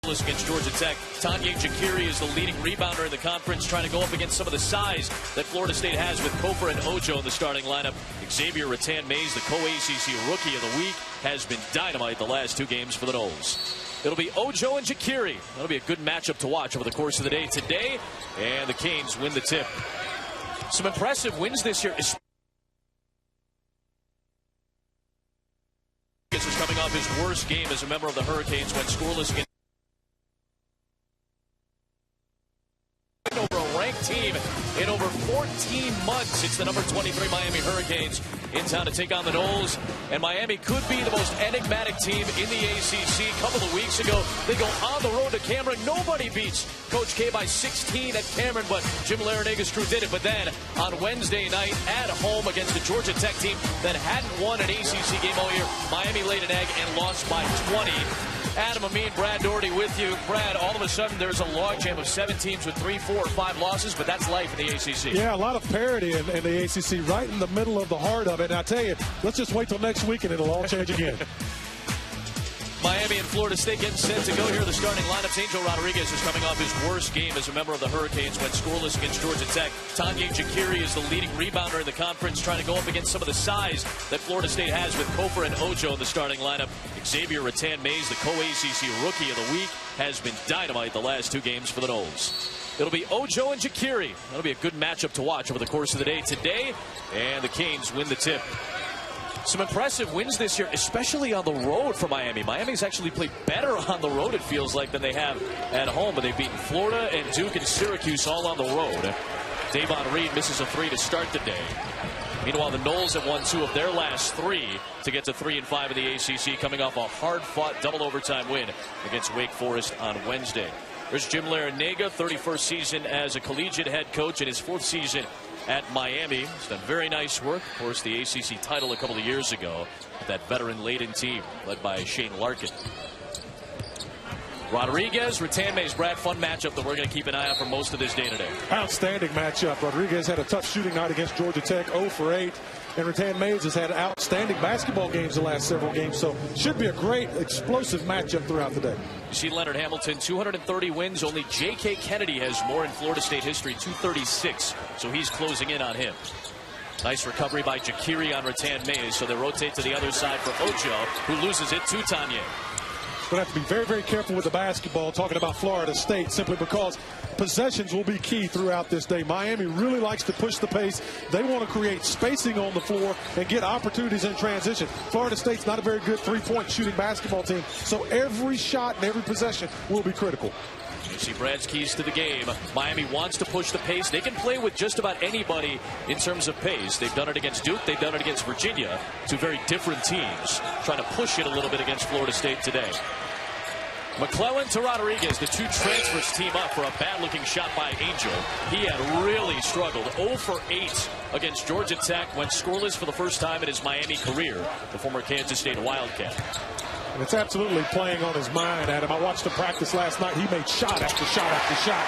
Against Georgia Tech. Montay is the leading rebounder in the conference, trying to go up against some of the size that Florida State has with Kofor and Ojo in the starting lineup. Xavier Rattan-Mays, the co-ACC Rookie of the Week, has been dynamite the last 2 games for the Noles. It'll be Ojo and Jakiri. That'll be a good matchup to watch over the course of the day today, and the Canes win the tip. Some impressive wins this year. Is coming off his worst game as a member of the Hurricanes when scoreless against over a ranked team in over 14 months. It's the number 23 Miami Hurricanes in town to take on the Noles, and Miami could be the most enigmatic team in the ACC. A couple of weeks ago, they go on the road to Cameron. Nobody beats Coach K by 16 at Cameron, but Jim Laranaga's crew did it. But then on Wednesday night at home against the Georgia Tech team that hadn't won an ACC game all year, Miami laid an egg and lost by 20. Adam, Amin, Brad Doherty with you. Brad, all of a sudden there's a logjam of 7 teams with 3, 4, or 5 losses, but that's life in the ACC. Yeah, a lot of parity in the ACC, right in the middle of the heart of it. And I tell you, let's just wait till next week and it'll all change again. Miami and Florida State getting set to go here. The starting lineups. Angel Rodriguez is coming off his worst game as a member of the Hurricanes when scoreless against Georgia Tech. Montay is the leading rebounder in the conference, trying to go up against some of the size that Florida State has with Kofor and Ojo in the starting lineup. Xavier Rattan-Mays, the co-ACC Rookie of the Week, has been dynamite the last 2 games for the Noles. It'll be Ojo and Jakiri. That'll be a good matchup to watch over the course of the day today, and the Canes win the tip. Some impressive wins this year, especially on the road for Miami. Miami's actually played better on the road, it feels like, than they have at home. But they've beaten Florida and Duke and Syracuse all on the road. Davon Reed misses a 3 to start the day. Meanwhile, the Noles have won 2 of their last 3 to get to 3-5 in the ACC, coming off a hard-fought double overtime win against Wake Forest on Wednesday. There's Jim Laranaga, 31st season as a collegiate head coach in his 4th season at Miami. He's done very nice work. Of course, the ACC title a couple of years ago with that veteran-laden team led by Shane Larkin. Rodriguez, Rattan-Mays, Brad, fun matchup that we're going to keep an eye out for most of this day today. Outstanding matchup. Rodriguez had a tough shooting night against Georgia Tech, 0 for 8. And Rattan-Mays has had outstanding basketball games the last several games, so should be a great, explosive matchup throughout the day. You see Leonard Hamilton, 230 wins. Only J.K. Kennedy has more in Florida State history, 236. So he's closing in on him. Nice recovery by Jakiri on Rattan-Mays, so they rotate to the other side for Ojo, who loses it to Montay. Going to have to be very, very careful with the basketball, talking about Florida State, simply because possessions will be key throughout this day. Miami really likes to push the pace. They want to create spacing on the floor and get opportunities in transition. Florida State's not a very good 3-point shooting basketball team, so every shot and every possession will be critical. You see Brad's keys to the game. Miami wants to push the pace. They can play with just about anybody in terms of pace. They've done it against Duke. They've done it against Virginia. 2 very different teams trying to push it a little bit against Florida State today. McClellan to Rodriguez. The 2 transfers team up for a bad-looking shot by Angel. He had really struggled. 0 for 8 against Georgia Tech. Went scoreless for the first time in his Miami career. The former Kansas State Wildcat. And it's absolutely playing on his mind, Adam. I watched him practice last night. He made shot after shot after shot.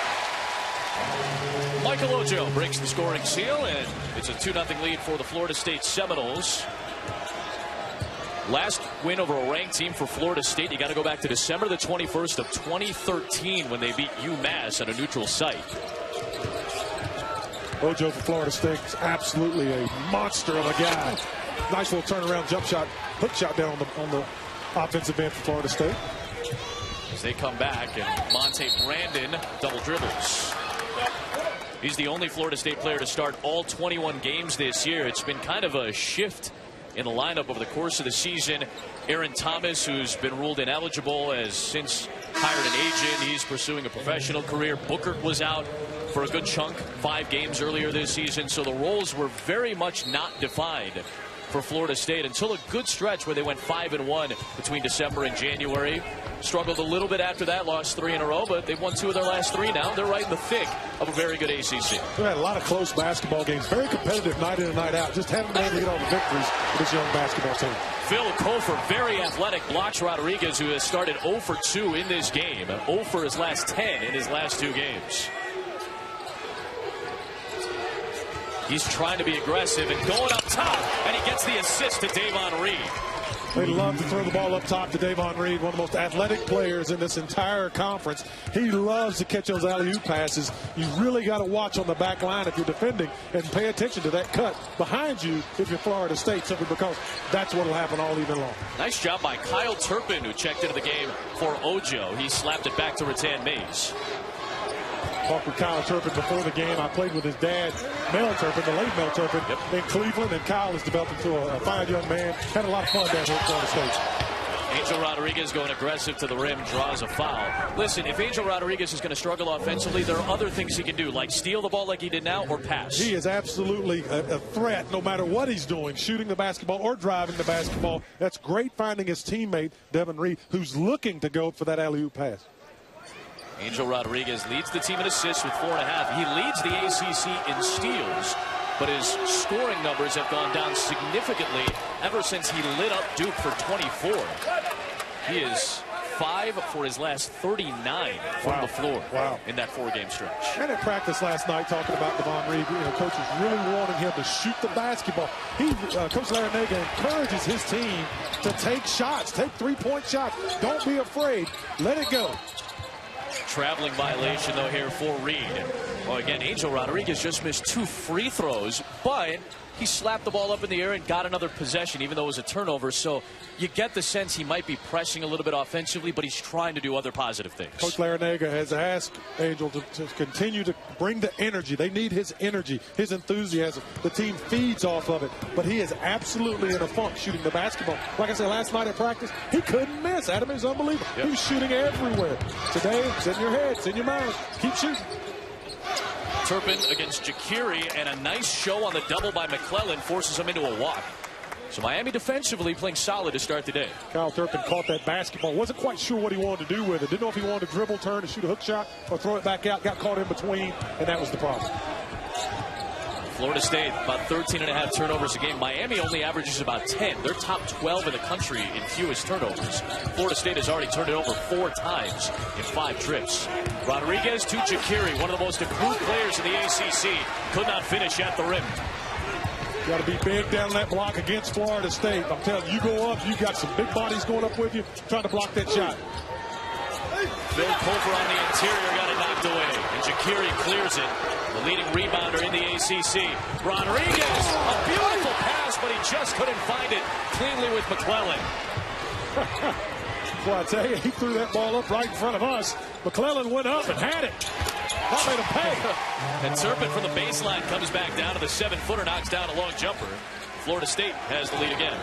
Michael Ojo breaks the scoring seal, and it's a 2-0 lead for the Florida State Seminoles. Last win over a ranked team for Florida State, you got to go back to December the 21st of 2013 when they beat UMass at a neutral site. Ojo for Florida State is absolutely a monster of a guy. Nice little turnaround jump shot, hook shot down on the offensive end for Florida State. As they come back, and Montay Brandon double dribbles. He's the only Florida State player to start all 21 games this year. It's been kind of a shift in the lineup over the course of the season. Aaron Thomas, who's been ruled ineligible, has since hired an agent. He's pursuing a professional career. Booker was out for a good chunk, 5 games earlier this season. So the roles were very much not defined for Florida State until a good stretch where they went 5-1 between December and January. Struggled a little bit after that, lost 3 in a row, but they've won 2 of their last 3 now. They're right in the thick of a very good ACC. We've had a lot of close basketball games, very competitive night in and night out. Just haven't been able to get all the victories for this young basketball team. Phil Kofor, very athletic, blocks Rodriguez, who has started 0 for 2 in this game. 0 for his last 10 in his last 2 games. He's trying to be aggressive and going up top, and he gets the assist to Davon Reed. They love to throw the ball up top to Davon Reed, one of the most athletic players in this entire conference. He loves to catch those alley-oop passes. You really got to watch on the back line if you're defending and pay attention to that cut behind you if you're Florida State, simply because that's what will happen all evening long. Nice job by Kyle Turpin, who checked into the game for Ojo. He slapped it back to Rattan Mays. Talked with Kyle Turpin before the game. I played with his dad, Mel Turpin, the late Mel Turpin, in Cleveland, and Kyle has developed into a fine young man. Had a lot of fun down here at Florida State. Angel Rodriguez going aggressive to the rim, draws a foul. Listen, if Angel Rodriguez is going to struggle offensively, there are other things he can do, like steal the ball like he did now or pass. He is absolutely a threat no matter what he's doing, shooting the basketball or driving the basketball. That's great finding his teammate, Devin Reed, who's looking to go for that alley-oop pass. Angel Rodriguez leads the team in assists with 4.5. He leads the ACC in steals, but his scoring numbers have gone down significantly ever since he lit up Duke for 24. He is 5 for his last 39 from the floor in that 4-game stretch. And at practice last night, talking about Devon Reed, coach is really wanting him to shoot the basketball. Coach Larinaga encourages his team to take shots, take three-point shots. Don't be afraid. Let it go. Traveling violation, though, here for Reed. Well, again, Angel Rodriguez just missed 2 free throws, but he slapped the ball up in the air and got another possession, even though it was a turnover. So you get the sense he might be pressing a little bit offensively, but he's trying to do other positive things. Coach Larinaga has asked Angel to continue to bring the energy. They need his energy, his enthusiasm. The team feeds off of it, but he is absolutely in a funk shooting the basketball. Like I said, last night at practice, he couldn't miss. Adam is unbelievable. Yep. He was shooting everywhere. Today, it's in your head, it's in your mind. Keep shooting. Turpin against Jakiri, and a nice show on the double by McClellan forces him into a walk. So Miami defensively playing solid to start the day. Kyle Turpin caught that basketball. Wasn't quite sure what he wanted to do with it. Didn't know if he wanted to dribble, turn, and shoot a hook shot, or throw it back out. Got caught in between, and that was the problem. Florida State, about 13.5 turnovers a game. Miami only averages about 10. They're top 12 in the country in fewest turnovers. Florida State has already turned it over 4 times in 5 trips. Rodriguez to Jakiri, one of the most improved players in the ACC. Could not finish at the rim. Got to be big down that block against Florida State. I'm telling you, you go up, you got some big bodies going up with you, trying to block that shot. Phil Culver on the interior got it knocked away, and Jakiri clears it. The leading rebounder in the ACC. Rodriguez, a beautiful pass, but he just couldn't find it cleanly with McClellan. Well, I tell you, he threw that ball up right in front of us. McClellan went up and had it. That made him pay. And Turpin from the baseline comes back down to the 7-footer, knocks down a long jumper. Florida State has the lead again.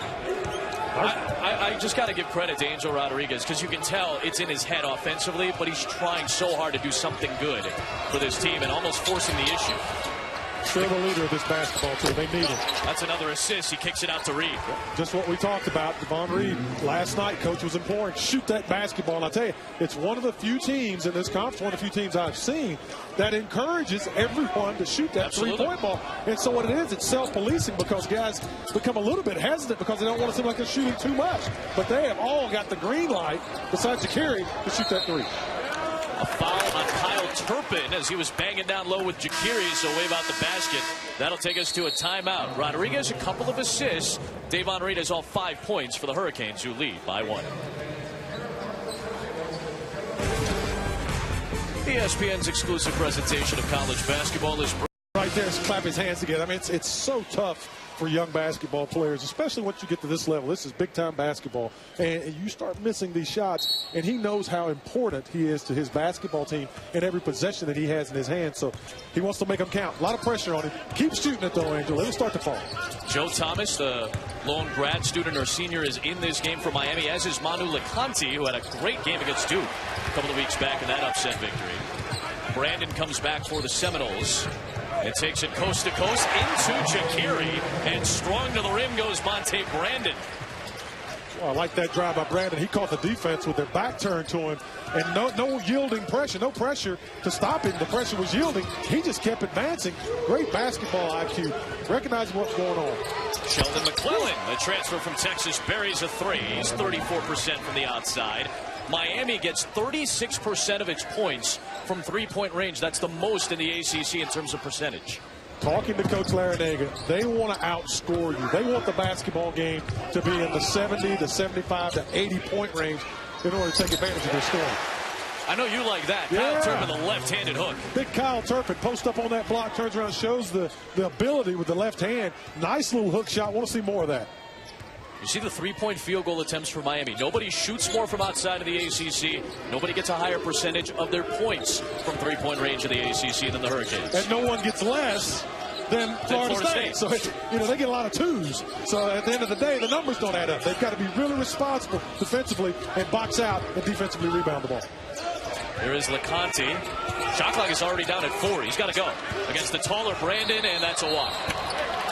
I just got to give credit to Angel Rodriguez, because you can tell it's in his head offensively, but he's trying so hard to do something good for this team and almost forcing the issue. Still the leader of this basketball team. They need it. That's another assist. He kicks it out to Reed. Just what we talked about. Devon Reed, last night, coach was imploring, shoot that basketball. And I tell you, it's one of the few teams in this conference, one of the few teams I've seen, that encourages everyone to shoot that three-point ball. And so what it is, it's self-policing, because guys become a little bit hesitant because they don't want to seem like they're shooting too much. But they have all got the green light, besides Jakiri, to shoot that three. A foul on Kyle Turpin as he was banging down low with Jakiri, so wave out the basket. That'll take us to a timeout. Rodriguez, a couple of assists. Davon Reed has all 5 points for the Hurricanes, who lead by 1. ESPN's exclusive presentation of college basketball is right there. Clap his hands together. I mean, it's so tough for young basketball players, especially once you get to this level. This is big-time basketball, and you start missing these shots, and he knows how important he is to his basketball team and every possession that he has in his hands, so he wants to make them count. A lot of pressure on him. Keep shooting it, though, Angel. Let him start to fall. Joe Thomas, the lone grad student or senior, is in this game for Miami, as is Manu Leconte, who had a great game against Duke a couple of weeks back in that upset victory. Brandon comes back for the Seminoles. It takes it coast to coast into Jakiri, and strong to the rim goes Montay Brandon. Well, I like that drive by Brandon. He caught the defense with their back turned to him, and no yielding pressure, no pressure to stop him. The pressure was yielding. He just kept advancing. Great basketball IQ. Recognizing what's going on. Sheldon McClellan, the transfer from Texas, buries a 3. He's 34% from the outside. Miami gets 36% of its points from three-point range. That's the most in the ACC in terms of percentage. talking to Coach Larinaga, they want to outscore you. They want the basketball game to be in the 70 to 75 to 80 point range in order to take advantage of their scoring. I know you like that. Yeah. Kyle Turpin, the left-handed hook. Big Kyle Turpin post up on that block, turns around, shows the ability with the left hand. Nice little hook shot. Want to see more of that. You see the three-point field goal attempts for Miami. Nobody shoots more from outside of the ACC. Nobody gets a higher percentage of their points from three-point range of the ACC than the Hurricanes. And no one gets less than Florida State. So, they get a lot of twos. So at the end of the day, the numbers don't add up. They've got to be really responsible defensively and box out and defensively rebound the ball. Here is LeConte. Shot clock is already down at 4. He's got to go against the taller Brandon, and that's a walk.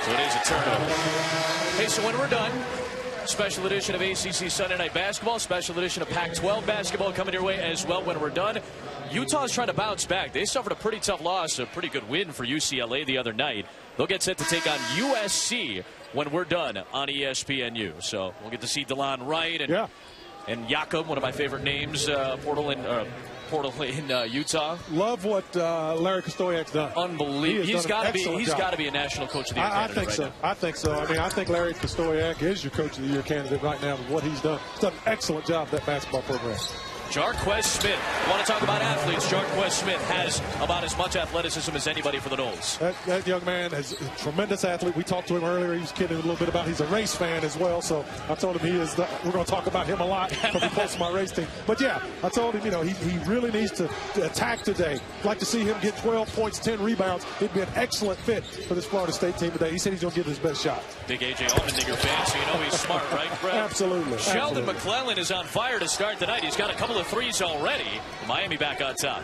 So it is a turnover. Hey, so when we're done, special edition of ACC Sunday Night Basketball, special edition of Pac-12 basketball coming your way as well when we're done. Utah's trying to bounce back. They suffered a pretty tough loss, a pretty good win for UCLA the other night. They'll get set to take on USC when we're done on ESPNU. So we'll get to see DeLon Wright and Jakob, one of my favorite names, Portal in Utah. Love what Larry Kostoyak's done. Unbelievable. He's got to be a national coach of the year candidate. I think so. I mean, I think Larry Kostoyak is your coach of the year candidate right now with what he's done. He's done an excellent job with that basketball program. Jarquez Smith. Want to talk about athletes? Jarquez Smith has about as much athleticism as anybody for the Noles. That young man is a tremendous athlete. We talked to him earlier. He was kidding a little bit about he's a race fan as well. So I told him we're going to talk about him a lot because he plays for my race team. But yeah, I told him, he really needs to attack today. I'd like to see him get 12 points, 10 rebounds. He'd be an excellent fit for this Florida State team today. He said he's going to give his best shot. Big A.J. Allmendinger fan, so you know he's smart, right, Brett? Absolutely. Sheldon McClellan is on fire to start tonight. He's got a couple of threes already. Miami back on top.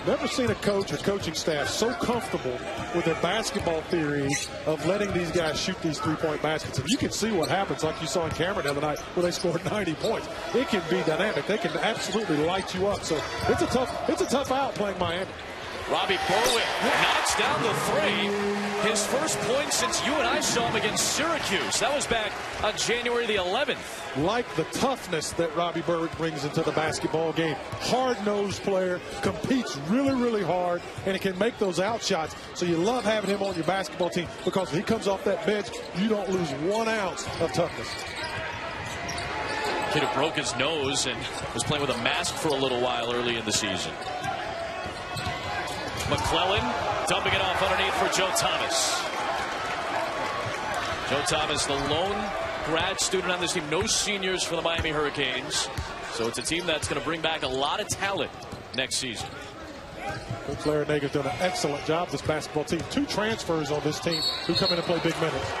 Never seen a coach or coaching staff so comfortable with their basketball theory of letting these guys shoot these three-point baskets. And you can see what happens, like you saw in Cameron the other night, where they scored 90 points. It can be dynamic. They can absolutely light you up. So it's a tough out playing Miami. Robbie Berwick knocks down the three. His first point since you and I saw him against Syracuse. That was back on January the 11th. Like the toughness that Robbie Berwick brings into the basketball game. Hard-nosed player, competes really, really hard, and he can make those out shots. So you love having him on your basketball team because when he comes off that bench, you don't lose 1 ounce of toughness. Kid who broke his nose and was playing with a mask for a little while early in the season. McClellan dumping it off underneath for Joe Thomas. Joe Thomas, the lone grad student on this team. No seniors for the Miami Hurricanes. So it's a team that's going to bring back a lot of talent next season. Coach Larinaga's done an excellent job, this basketball team. 2 transfers on this team who come in and play big minutes.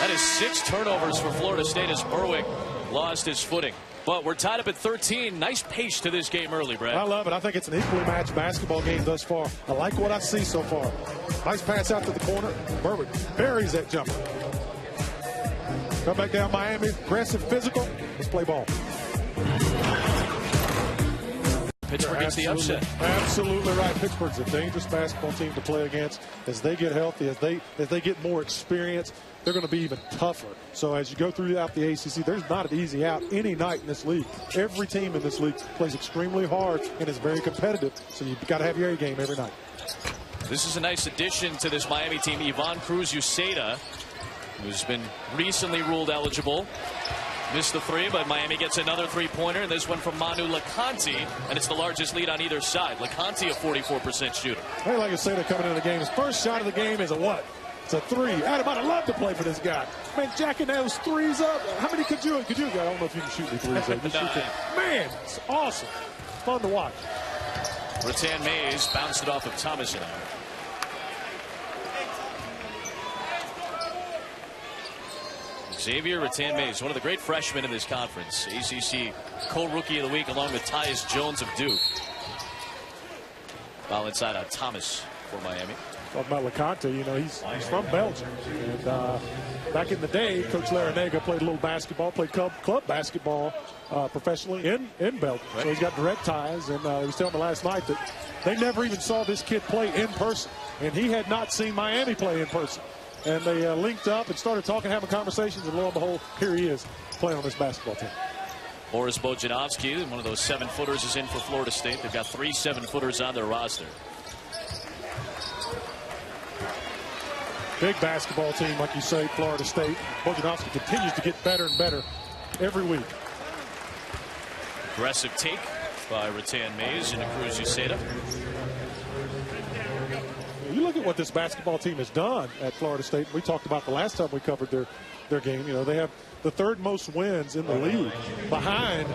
That is 6 turnovers for Florida State as Berwick lost his footing. But we're tied up at 13. Nice pace to this game early, Brad. I love it. I think it's an equally matched basketball game thus far. I like what I see so far. Nice pass out to the corner. Berwick buries that jumper. Come back down Miami. Aggressive, physical. Let's play ball. Pittsburgh gets the upset. Absolutely right. Pittsburgh's a dangerous basketball team to play against. As they get healthy, as they get more experience, they're going to be even tougher. So as you go throughout the ACC, there's not an easy out any night in this league. Every team in this league plays extremely hard and is very competitive. So you've got to have your A game every night. This is a nice addition to this Miami team. Ivan Cruz-Uceda, who's been recently ruled eligible. Missed the 3, but Miami gets another 3-pointer, and this one from Manu LeConte, and it's the largest lead on either side. LeConte, a 44% shooter. Hey, like I said, coming into the game, his first shot of the game is a what? It's a 3. I'd love to play for this guy. Man, jacking those 3s up. How many could you? I don't know if you can shoot the 3s up. Man, it's awesome. Fun to watch. Rattan Mays bounced it off of Thomas and Xavier Rattan Mays, one of the great freshmen in this conference. ACC co-rookie of the week along with Tyus Jones of Duke. Foul inside on Thomas for Miami. Talking about LeConte, he's from Belgium. And back in the day, Coach Larinaga played a little basketball, played club basketball professionally in Belgium. Right. So he's got direct ties. And he was telling me last night that they never even saw this kid play in person. And he had not seen Miami play in person. And they linked up and started talking, having conversations, and lo and behold, here he is playing on this basketball team. Boris Bojanovsky, one of those 7-footers, is in for Florida State. They've got 3 7-footers on their roster. Big basketball team, like you say, Florida State. Bojanowski continues to get better and better every week. Aggressive take by Rattan Mays and Cruz Uceda. You look at what this basketball team has done at Florida State. We talked about the last time we covered their game. You know, they have the third most wins in the league behind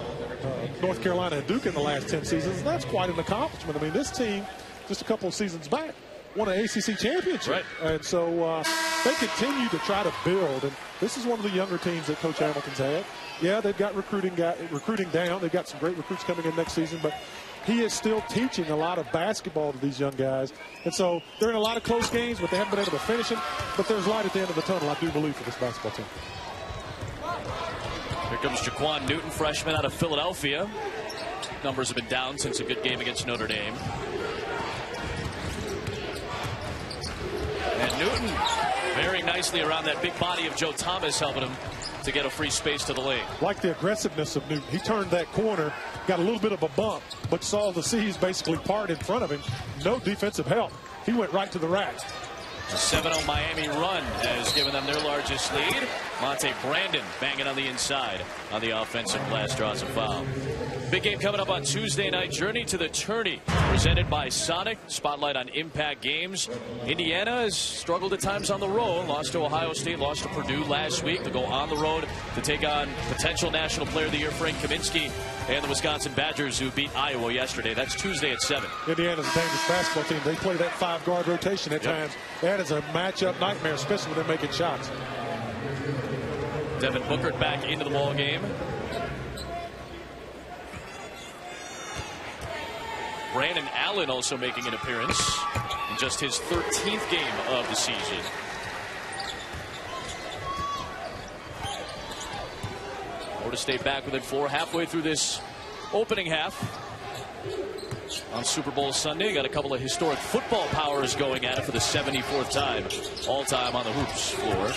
North Carolina and Duke in the last 10 seasons. That's quite an accomplishment. I mean, this team, just a couple of seasons back, won an ACC championship. Right. And so they continue to try to build. And this is one of the younger teams that Coach Hamilton's had. Yeah, they've got recruiting down. They've got some great recruits coming in next season. But he is still teaching a lot of basketball to these young guys. And so they're in a lot of close games, but they haven't been able to finish them. But there's light at the end of the tunnel, I do believe, for this basketball team. Here comes Jaquan Newton, freshman out of Philadelphia. Numbers have been down since a good game against Notre Dame. And Newton very nicely around that big body of Joe Thomas, helping him to get a free space to the lane. Like the aggressiveness of Newton. He turned that corner, got a little bit of a bump, but saw the seas basically part in front of him. No defensive help. He went right to the rack. The 7-0 Miami run has given them their largest lead. Montay Brandon banging on the inside on the offensive glass, draws a foul. Big game coming up on Tuesday night. Journey to the Tourney, presented by Sonic. Spotlight on impact games. Indiana has struggled at times on the road. Lost to Ohio State, lost to Purdue last week. They'll go on the road to take on potential National Player of the Year Frank Kaminsky and the Wisconsin Badgers, who beat Iowa yesterday. That's Tuesday at 7. Indiana's a dangerous basketball team. They play that 5-guard rotation at times. That is a matchup nightmare, especially when they're making shots. Devin Booker back into the ball game. Brandon Allen also making an appearance in just his 13th game of the season. Florida State back within 4 halfway through this opening half. On Super Bowl Sunday, got a couple of historic football powers going at it for the 74th time all time on the hoops floor.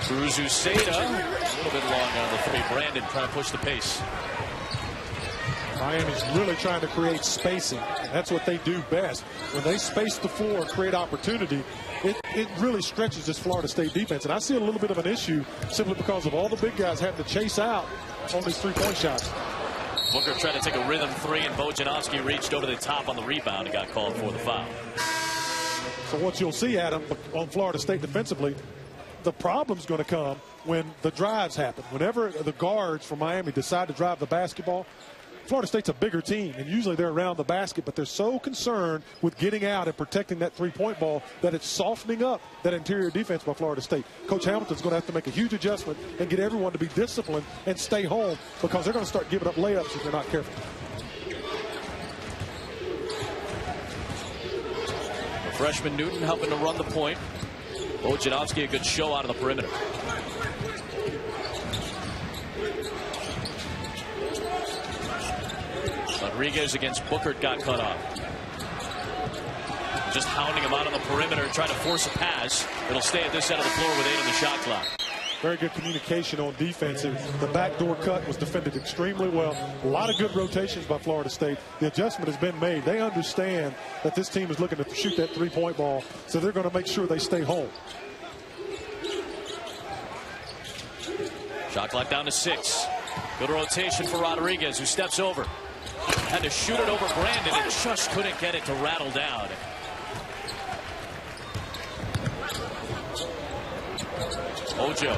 Cruz Uceda, a little bit long on the three. Brandon trying to push the pace. Miami's really trying to create spacing. That's what they do best. When they space the floor and create opportunity, it really stretches this Florida State defense. And I see a little bit of an issue simply because of all the big guys having to chase out on these three-point shots. Booker tried to take a rhythm three, and Bojanowski reached over the top on the rebound and got called for the foul. So what you'll see, Adam, on Florida State defensively, the problem's going to come when the drives happen. Whenever the guards from Miami decide to drive the basketball, Florida State's a bigger team, and usually they're around the basket, but they're so concerned with getting out and protecting that three-point ball that it's softening up that interior defense by Florida State. Coach Hamilton's going to have to make a huge adjustment and get everyone to be disciplined and stay home, because they're going to start giving up layups if they're not careful. The freshman Newton helping to run the point. Bojanowski a good show out of the perimeter. Rodriguez against Booker got cut off. Just hounding him out on the perimeter, trying to force a pass. It'll stay at this end of the floor with 8 on the shot clock. Very good communication on defense. The backdoor cut was defended extremely well. A lot of good rotations by Florida State. The adjustment has been made. They understand that this team is looking to shoot that three-point ball, so they're going to make sure they stay home. Shot clock down to 6. Good rotation for Rodriguez, who steps over. Had to shoot it over Brandon and just couldn't get it to rattle down. Ojo.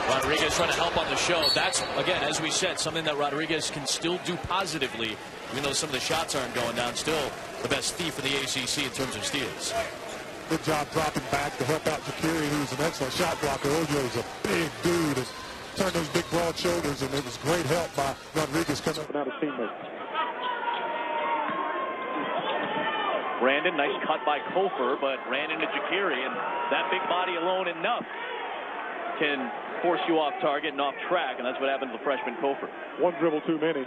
Rodriguez trying to help on the show. That's, again, as we said, something that Rodriguez can still do positively, even though some of the shots aren't going down. Still the best thief in the ACC in terms of steals. Good job dropping back to help out Jakiri, who's an excellent shot blocker. Ojo's a big dude and turned those big broad shoulders, and it was great help by Rodriguez coming up and out of teammates. Brandon, nice cut by Kofer, but ran into Jakiri, and that big body alone enough can force you off target and off track, and that's what happened to the freshman Kofer. One dribble too many.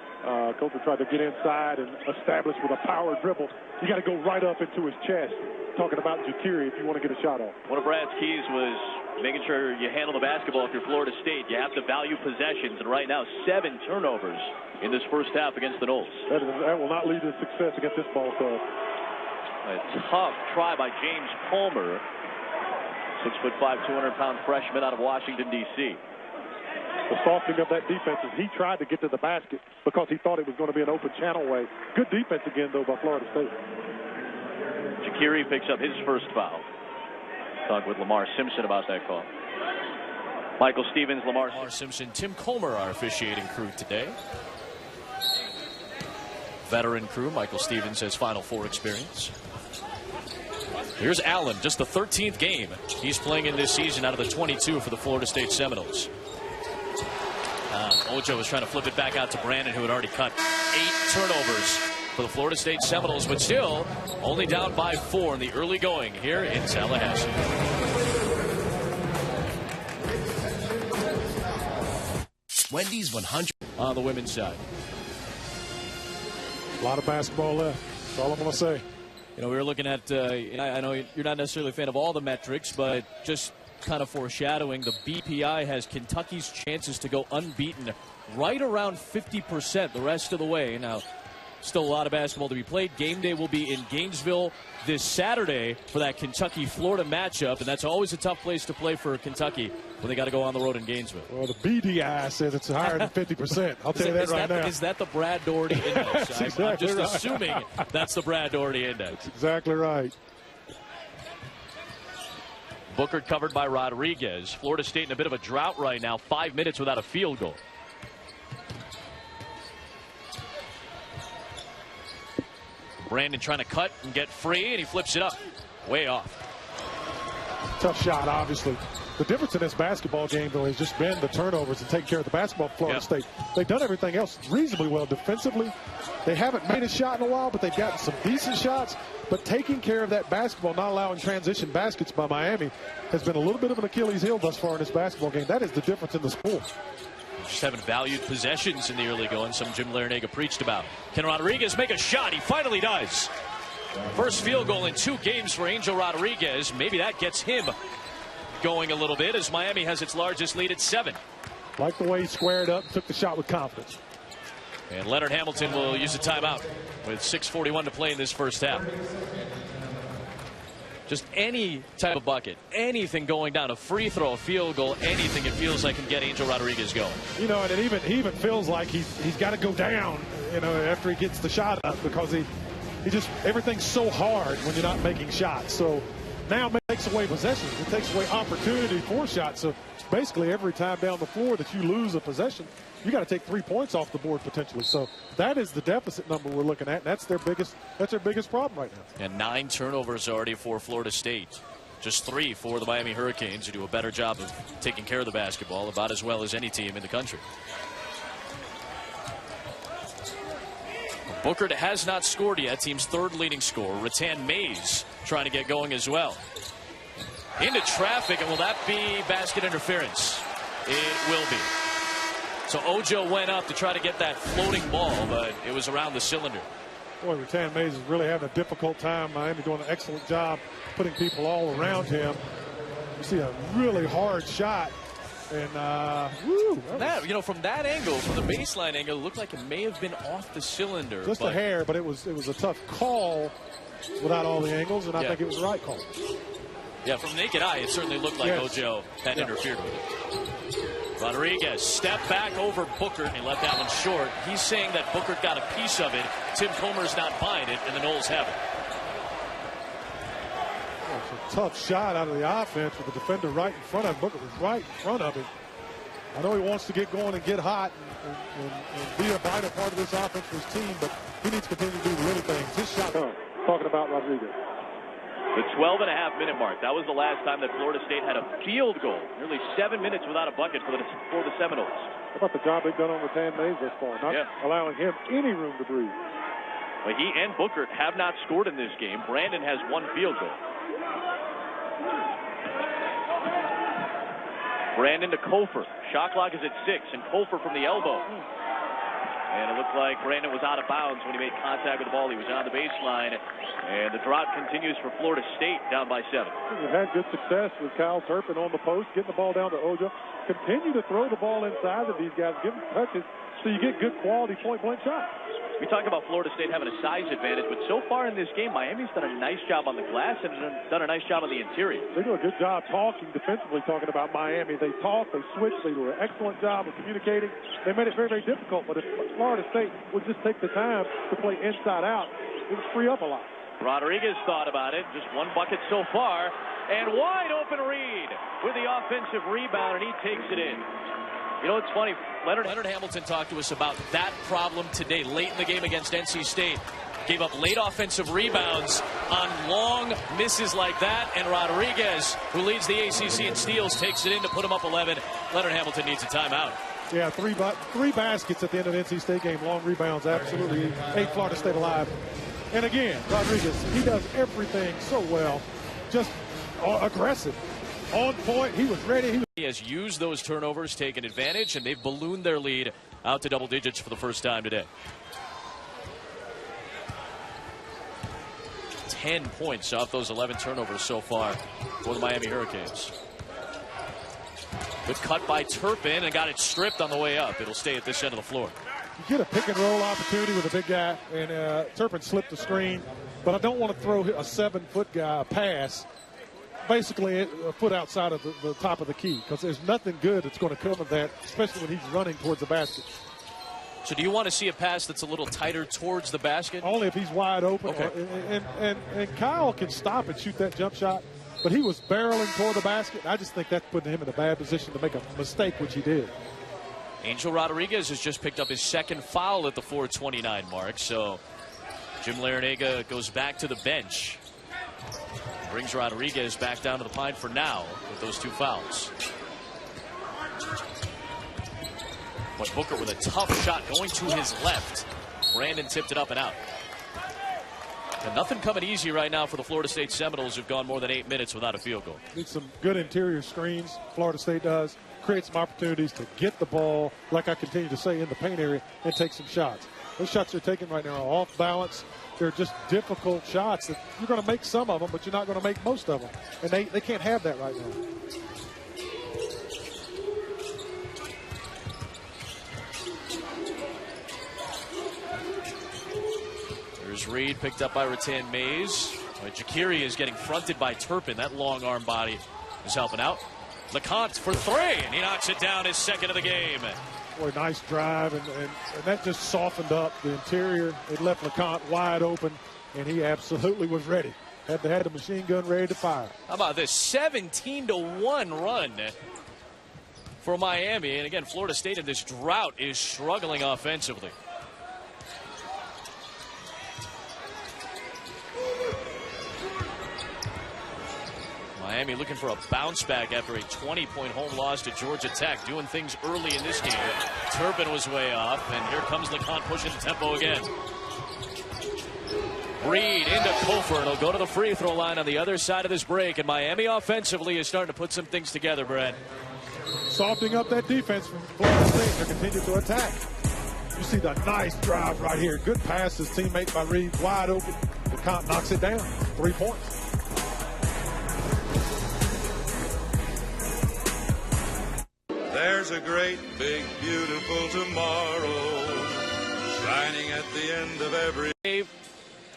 Kofer tried to get inside and establish with a power dribble. You got to go right up into his chest. Talking about Jakiri if you want to get a shot off. One of Brad's keys was making sure you handle the basketball if you're Florida State. You have to value possessions, and right now 7 turnovers in this first half against the Noles. That will not lead to success against this ball club. A tough try by James Palmer. 6'5", 200-pound freshman out of Washington, D.C. The softening of that defense is he tried to get to the basket because he thought it was going to be an open channel way. Good defense again, though, by Florida State. Shaqiri picks up his first foul. Talk with Lamar Simpson about that call. Michael Stevens, Lamar Simpson, Tim Comer, our officiating crew today. Veteran crew. Michael Stevens has Final Four experience. Here's Allen, just the 13th game he's playing in this season out of the 22 for the Florida State Seminoles. Ojo was trying to flip it back out to Brandon, who had already cut 8 turnovers for the Florida State Seminoles, but still only down by 4 in the early going here in Tallahassee. Wendy's 100 on the women's side. A lot of basketball left. That's all I'm going to say. You know, we were looking at, I know you're not necessarily a fan of all the metrics, but just kind of foreshadowing, the BPI has Kentucky's chances to go unbeaten right around 50% the rest of the way. Now, still a lot of basketball to be played. Game day will be in Gainesville this Saturday for that Kentucky-Florida matchup, and that's always a tough place to play for Kentucky when they got to go on the road in Gainesville. Well, the BDI says it's higher than 50%. I'll tell you that right now. Is that the Brad Doherty index? Exactly I'm just right. assuming that's the Brad Doherty index. That's exactly right. Booker covered by Rodriguez. Florida State in a bit of a drought right now. 5 minutes without a field goal. Brandon trying to cut and get free, and he flips it up. Way off. Tough shot, obviously. The difference in this basketball game, though, has just been the turnovers and taking care of the basketball for Florida State. They've done everything else reasonably well defensively. They haven't made a shot in a while, but they've gotten some decent shots. But taking care of that basketball, not allowing transition baskets by Miami, has been a little bit of an Achilles heel thus far in this basketball game. That is the difference in the sport. Just haven't valued possessions in the early going. Some Jim Larinaga preached about. Can Rodriguez make a shot? He finally does. First field goal in 2 games for Angel Rodriguez. Maybe that gets him going a little bit as Miami has its largest lead at 7. Like the way he squared up and took the shot with confidence. And Leonard Hamilton will use a timeout with 6:41 to play in this first half. Just any type of bucket, anything going down, a free throw, a field goal, anything it feels like can get Angel Rodriguez going. You know, and he even feels like he's got to go down, you know, after he gets the shot up because he just, everything's so hard when you're not making shots. So now it takes away possessions. It takes away opportunity for shots. So basically every time down the floor that you lose a possession, you got to take 3 points off the board potentially. So that is the deficit number we're looking at. And that's their biggest problem right now. And 9 turnovers already for Florida State. Just 3 for the Miami Hurricanes, who do a better job of taking care of the basketball about as well as any team in the country. Booker has not scored yet. Team's 3rd leading scorer. Rattan Mays trying to get going as well. Into traffic, and will that be basket interference? It will be. So Ojo went up to try to get that floating ball, but it was around the cylinder. Boy, Rattan Mays is really having a difficult time. Miami doing an excellent job putting people all around him. You see a really hard shot. And, you know, from that angle, from the baseline angle, it looked like it may have been off the cylinder. Just a hair, but it was a tough call without all the angles, and I think it was the right call. Yeah, from the naked eye, it certainly looked like Ojo had interfered with it. Rodriguez step back over Booker, and he left that one short. He's saying that Booker got a piece of it. Tim Comer's not buying it, and the Noles have it. It's a tough shot out of the offense with the defender right in front of him. Booker was right in front of him. I know he wants to get going and get hot and be a vital part of this offense for his team, but he needs to continue to do the little things. His shot, talking about Rodriguez. The 12.5-minute mark. That was the last time that Florida State had a field goal. Nearly 7 minutes without a bucket for the Seminoles. How about the job they've done on Rattan Mays this far? Not allowing him any room to breathe. Well, he and Booker have not scored in this game. Brandon has 1 field goal. Brandon to Kofor. Shot clock is at 6, and Kofor from the elbow. And it looked like Brandon was out of bounds when he made contact with the ball. He was on the baseline. And the drought continues for Florida State, down by 7. We've had good success with Kyle Turpin on the post, getting the ball down to Ojo. Continue to throw the ball inside of these guys, give them touches so you get good quality point-blank shots. We talk about Florida State having a size advantage, but so far in this game, Miami's done a nice job on the glass and done a nice job on the interior. They do a good job talking defensively, talking about Miami. They talk, they switch, they do an excellent job of communicating. They made it very, very difficult, but if Florida State would just take the time to play inside out, it would free up a lot. Rodriguez thought about it. Just one bucket so far. And wide open Reed with the offensive rebound, and he takes it in. You know, it's funny. Leonard Hamilton talked to us about that problem today, late in the game against NC State. Gave up late offensive rebounds on long misses like that, and Rodriguez, who leads the ACC in steals, takes it in to put him up 11. Leonard Hamilton needs a timeout. Yeah, three baskets at the end of the NC State game. Long rebounds, absolutely ate Florida State alive. And again, Rodriguez, he does everything so well. Just aggressive. On point, he was ready. He has used those turnovers, taken advantage, and they've ballooned their lead out to double digits for the first time today. 10 points off those 11 turnovers so far for the Miami Hurricanes. Good cut by Turpin and got it stripped on the way up. It'll stay at this end of the floor. You get a pick and roll opportunity with a big guy, and Turpin slipped the screen, but I don't want to throw a 7-foot guy a pass basically a foot outside of the top of the key, because there's nothing good that's going to come of that, especially when he's running towards the basket. So do you want to see a pass that's a little tighter towards the basket? Only if he's wide open. Okay. And Kyle can stop and shoot that jump shot, but he was barreling toward the basket. I just think that's putting him in a bad position to make a mistake, which he did. Angel Rodriguez has just picked up his second foul at the 4:29 mark, so Jim Larinaga goes back to the bench. Brings Rodriguez back down to the line for now with those 2 fouls. But Booker with a tough shot going to his left. Brandon tipped it up and out. And nothing coming easy right now for the Florida State Seminoles, who've gone more than 8 minutes without a field goal. Need some good interior screens. Florida State does. Create some opportunities to get the ball, like I continue to say, in the paint area and take some shots. Those shots they're taking right now are off balance. They're just difficult shots that you're going to make some of them, but you're not going to make most of them. And they can't have that right now. There's Reed, picked up by Rattan Mays. Jakiri is getting fronted by Turpin. That long arm body is helping out. LeConte for 3, and he knocks it down, his second of the game. Boy, nice drive, and that just softened up the interior. It left LeConte wide open, and he absolutely was ready. Had the machine gun ready to fire. How about this 17-1 run for Miami? And again, Florida State in this drought is struggling offensively. Miami looking for a bounce back after a 20-point home loss to Georgia Tech, doing things early in this game. Turpin was way off, and here comes LeConte pushing the tempo again. Reed into Kofor. It'll go to the free throw line on the other side of this break, and Miami offensively is starting to put some things together, Brad. Softening up that defense from Florida State to continue to attack. You see the nice drive right here. Good pass, his teammate by Reed, wide open. LeConte knocks it down. 3 points. There's a great, big, beautiful tomorrow shining at the end of every...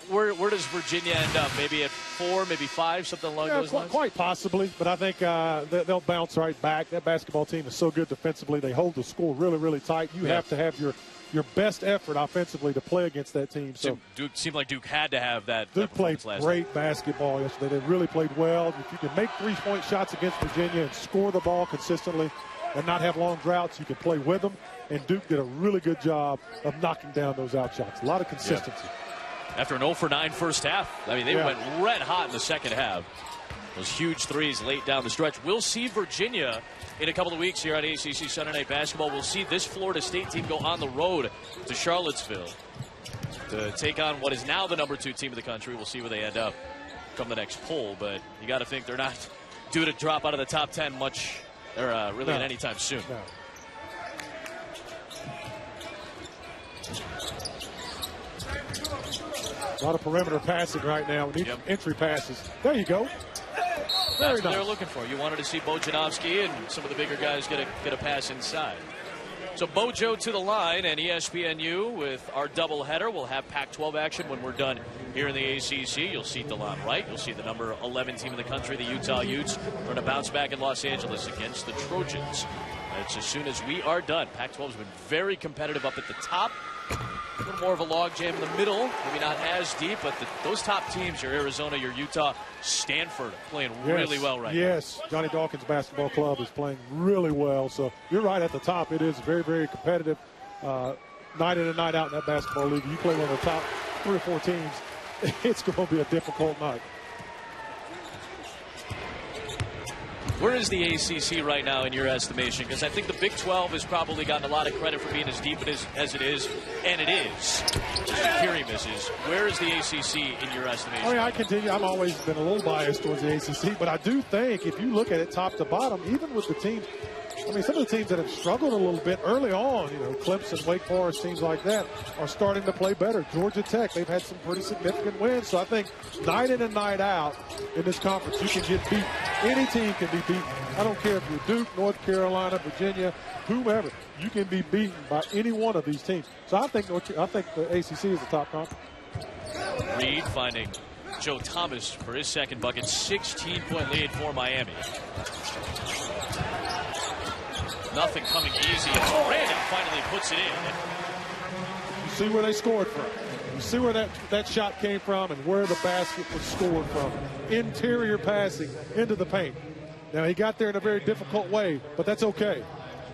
Where does Virginia end up? Maybe at 4, maybe 5, something along those lines? Quite possibly, but I think they'll bounce right back. That basketball team is so good defensively. They hold the score really, really tight. You have to have your best effort offensively to play against that team. So Duke seemed like Duke had to have that. Duke played great basketball yesterday. They really played well. If you can make 3-point shots against Virginia and score the ball consistently and not have long droughts, you can play with them. And Duke did a really good job of knocking down those out shots. A lot of consistency. Yep. After an 0-for-9 first half, I mean, they went red hot in the second half. Those huge threes late down the stretch. We'll see Virginia in a couple of weeks here on ACC Sunday Night Basketball. We'll see this Florida State team go on the road to Charlottesville to take on what is now the number 2 team in the country. We'll see where they end up come the next poll, but you got to think they're not due to drop out of the top 10 much, or really at any time soon. No. A lot of perimeter passing right now. Entry passes. There you go. That's what they're looking for. You wanted to see Bojanovsky and some of the bigger guys get a pass inside. So Bojo to the line, and ESPNU with our doubleheader. We'll have Pac-12 action when we're done here in the ACC. You'll see DeLon Wright. You'll see the number 11 team in the country, the Utah Utes. We're going to bounce back in Los Angeles against the Trojans. That's as soon as we are done. Pac-12 has been very competitive up at the top. A little more of a logjam in the middle. Maybe not as deep, but those top teams, your Arizona, your Utah, Stanford, playing really well right now. Yes, Johnny Dawkins Basketball Club is playing really well. So you're right at the top. It is very, very competitive night in and night out in that basketball league. You play one of the top 3 or 4 teams, it's going to be a difficult night. Where is the ACC right now in your estimation? Because I think the Big 12 has probably gotten a lot of credit for being as deep as it is, and it is. Just curious is, where is the ACC in your estimation? I mean, I continue. I've always been a little biased towards the ACC, but I do think if you look at it top to bottom, even with the teams, I mean, some of the teams that have struggled a little bit early on, you know, Clemson, Wake Forest, teams like that, are starting to play better. Georgia Tech, they've had some pretty significant wins. So I think night in and night out in this conference, you can get beat. Any team can be beaten. I don't care if you're Duke, North Carolina, Virginia, whomever. You can be beaten by any one of these teams. So I think the ACC is the top conference. Reed finding Joe Thomas for his second bucket. 16-point lead for Miami. Nothing coming easy as Brandon finally puts it in. You see where they scored from. You see where that shot came from and where the basket was scored from. Interior passing into the paint. Now, he got there in a very difficult way, but that's okay.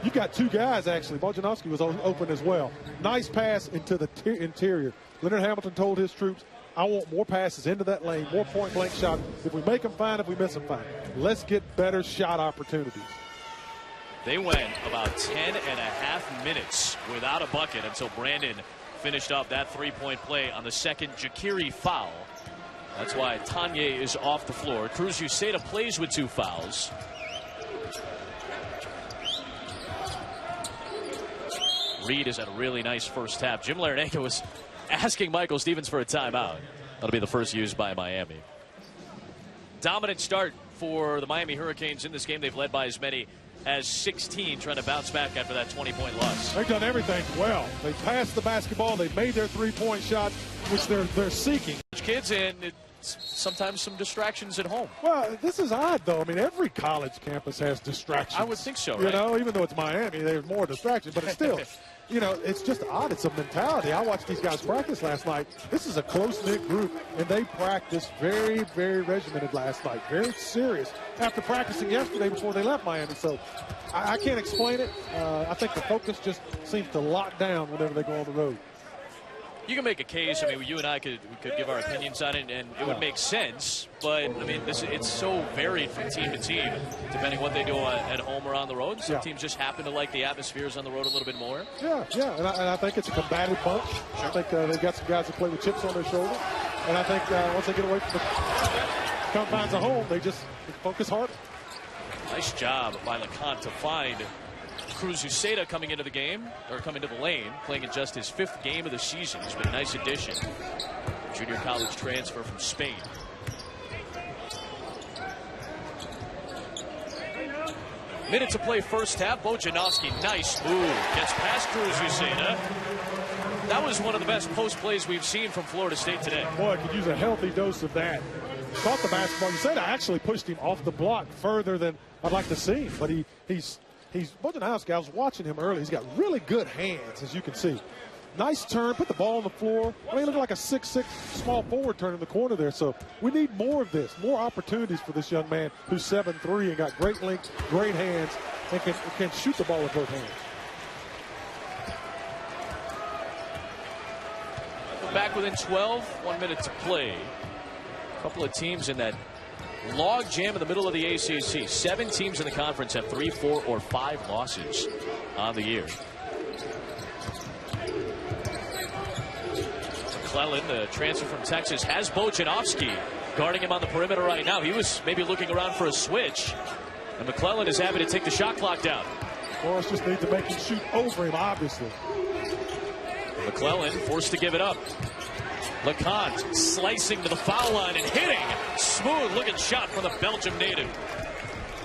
You got 2 guys, actually. Bojanowski was open as well. Nice pass into the interior. Leonard Hamilton told his troops, I want more passes into that lane, more point-blank shots. If we make them, fine. If we miss them, fine. Let's get better shot opportunities. They went about 10 and a half minutes without a bucket until Brandon finished up that 3-point play on the second Jakiri foul. That's why Tanya is off the floor. Cruz Uceda plays with 2 fouls. Reed has had a really nice first half. Jim Larinaga was asking Michael Stevens for a timeout. That'll be the first used by Miami. Dominant start for the Miami Hurricanes in this game. They've led by as many as 16, trying to bounce back after that 20-point loss. They've done everything well. They passed the basketball. They made their 3-point shots, which they're seeking. Kids, and it's sometimes some distractions at home. Well, this is odd, though. I mean, every college campus has distractions. I would think so, right? You know, even though it's Miami, there's more distractions, but it's still, you know, it's just odd. It's a mentality. I watched these guys practice last night. This is a close-knit group, and they practiced very, very regimented last night, very serious after practicing yesterday before they left Miami. So I can't explain it. I think the focus just seems to lock down whenever they go on the road. You can make a case. I mean, you and I could give our opinions on it, and it would make sense. But I mean, it's so varied from team to team, depending what they do at home or on the road. Some teams just happen to like the atmospheres on the road a little bit more. Yeah, and I think it's a combative bunch. Sure. I think they've got some guys who play with chips on their shoulder, and I think once they get away from the confines of home, they focus harder. Nice job by LeConte to find Cruz Uceda coming into the game, or coming to the lane, playing in just his 5th game of the season. He's been a nice addition. Junior college transfer from Spain. Minute to play first half. Bojanowski, nice move. Gets past Cruz Uceda. That was one of the best post plays we've seen from Florida State today. Boy, could use a healthy dose of that. Caught the basketball. Uceda actually pushed him off the block further than I'd like to see, but he's Bojanowski. I was watching him earlier. He's got really good hands, as you can see. Nice turn, put the ball on the floor. I mean, he looked like a 6'6" small forward turning the corner there. So we need more of this, more opportunities for this young man who's 7'3" and got great length, great hands, and can shoot the ball with both hands. Back within 12, 1 minute to play. A couple of teams in that log jam in the middle of the ACC. 7 teams in the conference have 3, 4, or 5 losses on the year. McClellan, the transfer from Texas, has Bojanowski guarding him on the perimeter right now. He was maybe looking around for a switch, and McClellan is happy to take the shot clock down. Forrest just needs to make him shoot over him, obviously. McClellan forced to give it up. LeConte slicing to the foul line and hitting. Smooth looking shot from the Belgium native.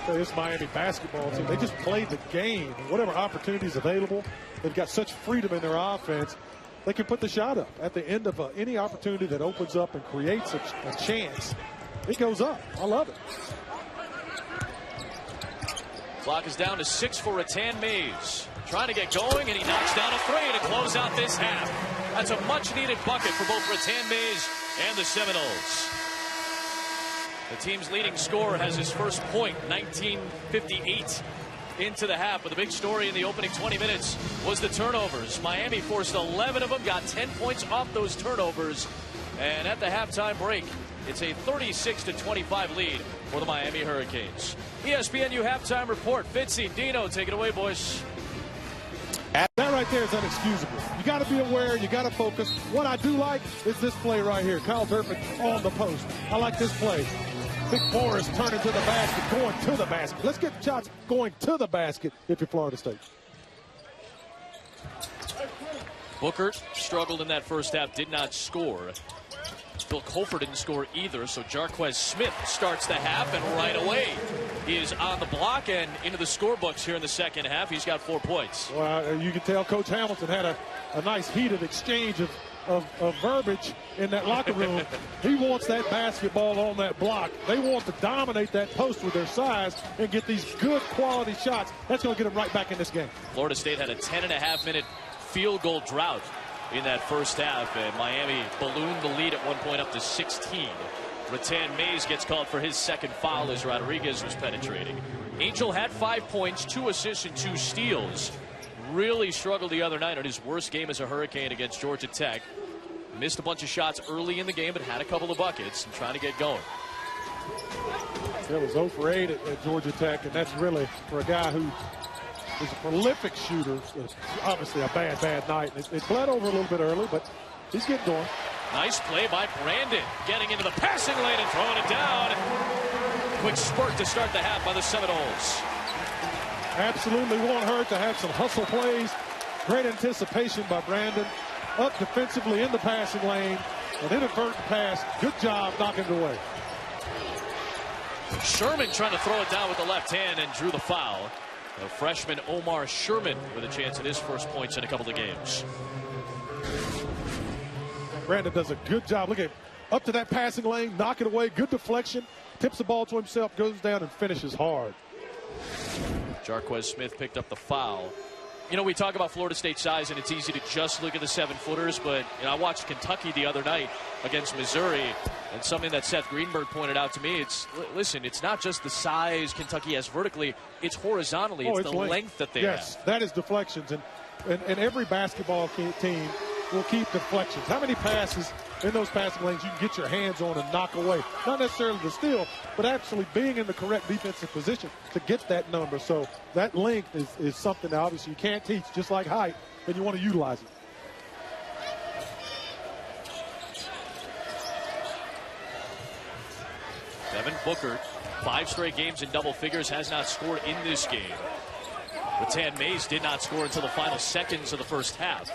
This Miami basketball team, they just played the game. Whatever opportunities available, they've got such freedom in their offense. They can put the shot up at the end of any opportunity that opens up and creates a chance. It goes up. I love it. Clock is down to 6 for Rattan Mays. Trying to get going, and he knocks down a three to close out this half. That's a much-needed bucket for both Rattan Mays and the Seminoles. The team's leading scorer has his first point, 19:58 into the half. But the big story in the opening 20 minutes was the turnovers. Miami forced 11 of them, got 10 points off those turnovers. And at the halftime break, it's a 36-25 lead for the Miami Hurricanes. ESPNU halftime report. Fitzy, Dino, take it away, boys. That right there is unexcusable. You got to be aware. You got to focus. What I do like is this play right here. Kyle Turpin on the post. I like this play. Big Morris turning to the basket, going to the basket. Let's get shots going to the basket if you're Florida State. Booker struggled in that first half, did not score. Bill Colfer didn't score either, so Jarquez Smith starts the half, and right away he is on the block and into the scorebooks here in the second half. He's got 4 points. Well, you can tell Coach Hamilton had a nice heated exchange of verbiage in that locker room. He wants that basketball on that block. They want to dominate that post with their size and get these good quality shots. That's going to get them right back in this game. Florida State had a 10.5-minute field goal drought in that first half, and Miami ballooned the lead at one point up to 16. Rattan Mays gets called for his second foul as Rodriguez was penetrating. Angel had 5 points, 2 assists, and 2 steals. Really struggled the other night on his worst game as a Hurricane against Georgia Tech. Missed a bunch of shots early in the game, but had a couple of buckets and trying to get going. It was 0 for 8 at Georgia Tech, and that's really for a guy who is a prolific shooter. It's obviously a bad night. It bled over a little bit early, but he's getting going. Nice play by Brandon, getting into the passing lane and throwing it down. Quick spurt to start the half by the Seminoles. Absolutely won't hurt to have some hustle plays. Great anticipation by Brandon. Up defensively in the passing lane. An inadvertent pass. Good job knocking it away. Sherman trying to throw it down with the left hand and drew the foul. The freshman Omar Sherman with a chance at his first points in a couple of games. Brandon does a good job. Look at up to that passing lane, knock it away, good deflection, tips the ball to himself, goes down and finishes hard. Jarquez Smith picked up the foul. You know, we talk about Florida State size, and it's easy to just look at the 7-footers, but you know, I watched Kentucky the other night against Missouri, and something that Seth Greenberg pointed out to me, listen, it's not just the size Kentucky has vertically, it's horizontally, it's the length that they have. Yes, that is deflections, and every basketball team will keep deflections. How many passes in those passing lanes you can get your hands on and knock away? Not necessarily the steal, but actually being in the correct defensive position to get that number. So that length is something that obviously you can't teach, just like height, and you want to utilize it. Devin Booker, 5 straight games in double figures, has not scored in this game. Rattan Mays did not score until the final seconds of the first half.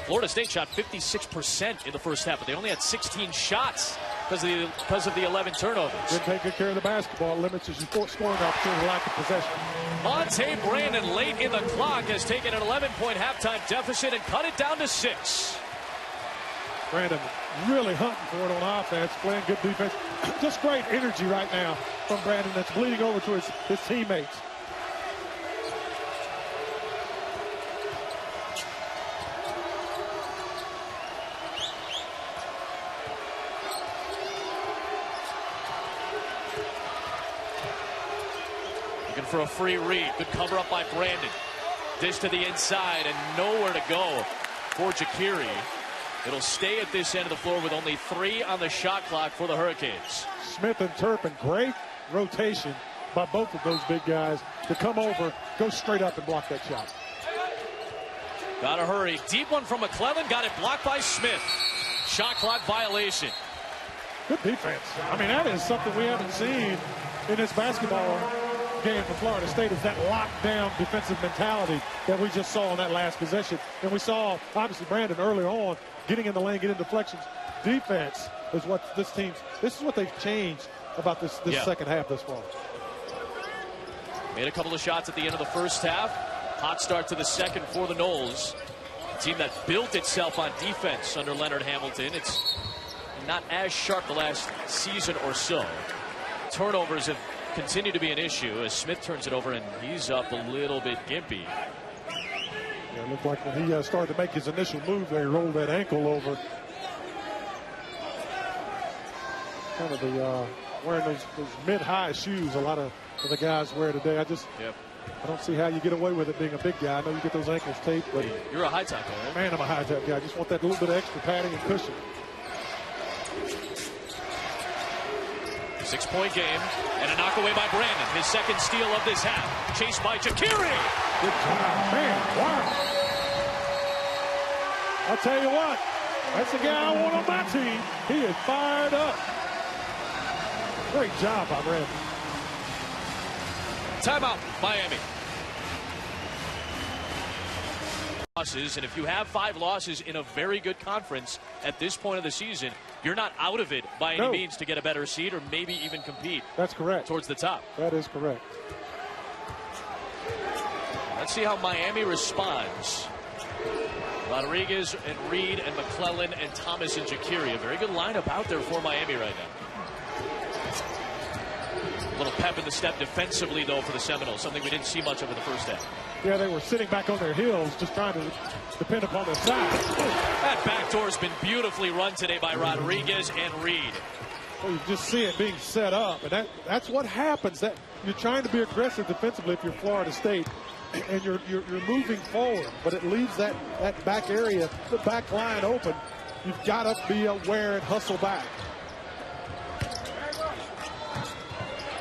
Florida State shot 56% in the first half, but they only had 16 shots because of the 11 turnovers. Didn't take good care of the basketball. Limits your scoring opportunity, lack of possession. Montay Brandon late in the clock has taken an 11-point halftime deficit and cut it down to 6. Brandon really hunting for it on offense, playing good defense. Just great energy right now from Brandon that's bleeding over to his teammates. Looking for a free read. Good cover up by Brandon. Dish to the inside and nowhere to go for Jakiri. It'll stay at this end of the floor with only 3 on the shot clock for the Hurricanes. Smith and Turpin, great rotation by both of those big guys to come over, go straight up and block that shot. Gotta hurry. Deep one from McClellan. Got it blocked by Smith. Shot clock violation. Good defense. I mean, that is something we haven't seen in this basketball game for Florida State, is that lockdown defensive mentality that we just saw in that last possession. And we saw, obviously, Brandon earlier on getting in the lane, getting deflections. Defense is what this is what they've changed about this second half thus far. Made a couple of shots at the end of the first half. Hot start to the second for the Noles. A team that built itself on defense under Leonard Hamilton. It's not as sharp the last season or so. Turnovers have continued to be an issue as Smith turns it over and he's up a little bit gimpy. Yeah, it looked like when he started to make his initial move, they rolled that ankle over. Kind of the wearing those mid-high shoes a lot of the guys wear today. I don't see how you get away with it being a big guy. I know you get those ankles taped, but you're a high top guy, right? Man, I'm a high top guy. I just want that little bit of extra padding and cushion. 6-point game and a knockaway by Brandon. His second steal of this half. Chased by Jakiri. Good job, man. Wow. I'll tell you what, that's the guy I want on my team. He is fired up. Great job by Brandon. Timeout, Miami. Losses, and if you have 5 losses in a very good conference at this point of the season, you're not out of it by any means to get a better seed or maybe even compete. That's correct. Towards the top. That is correct. Let's see how Miami responds. Rodriguez and Reed and McClellan and Thomas and Jakiri. A very good lineup out there for Miami right now. A little pep in the step defensively, though, for the Seminoles. Something we didn't see much of in the first half. Yeah, they were sitting back on their heels, just trying to depend upon their side. That backdoor's been beautifully run today by Rodriguez and Reed. Well, you just see it being set up, and that's what happens. That you're trying to be aggressive defensively if you're Florida State, and you're moving forward, but it leaves that back area, the back line open. You've got to be aware and hustle back.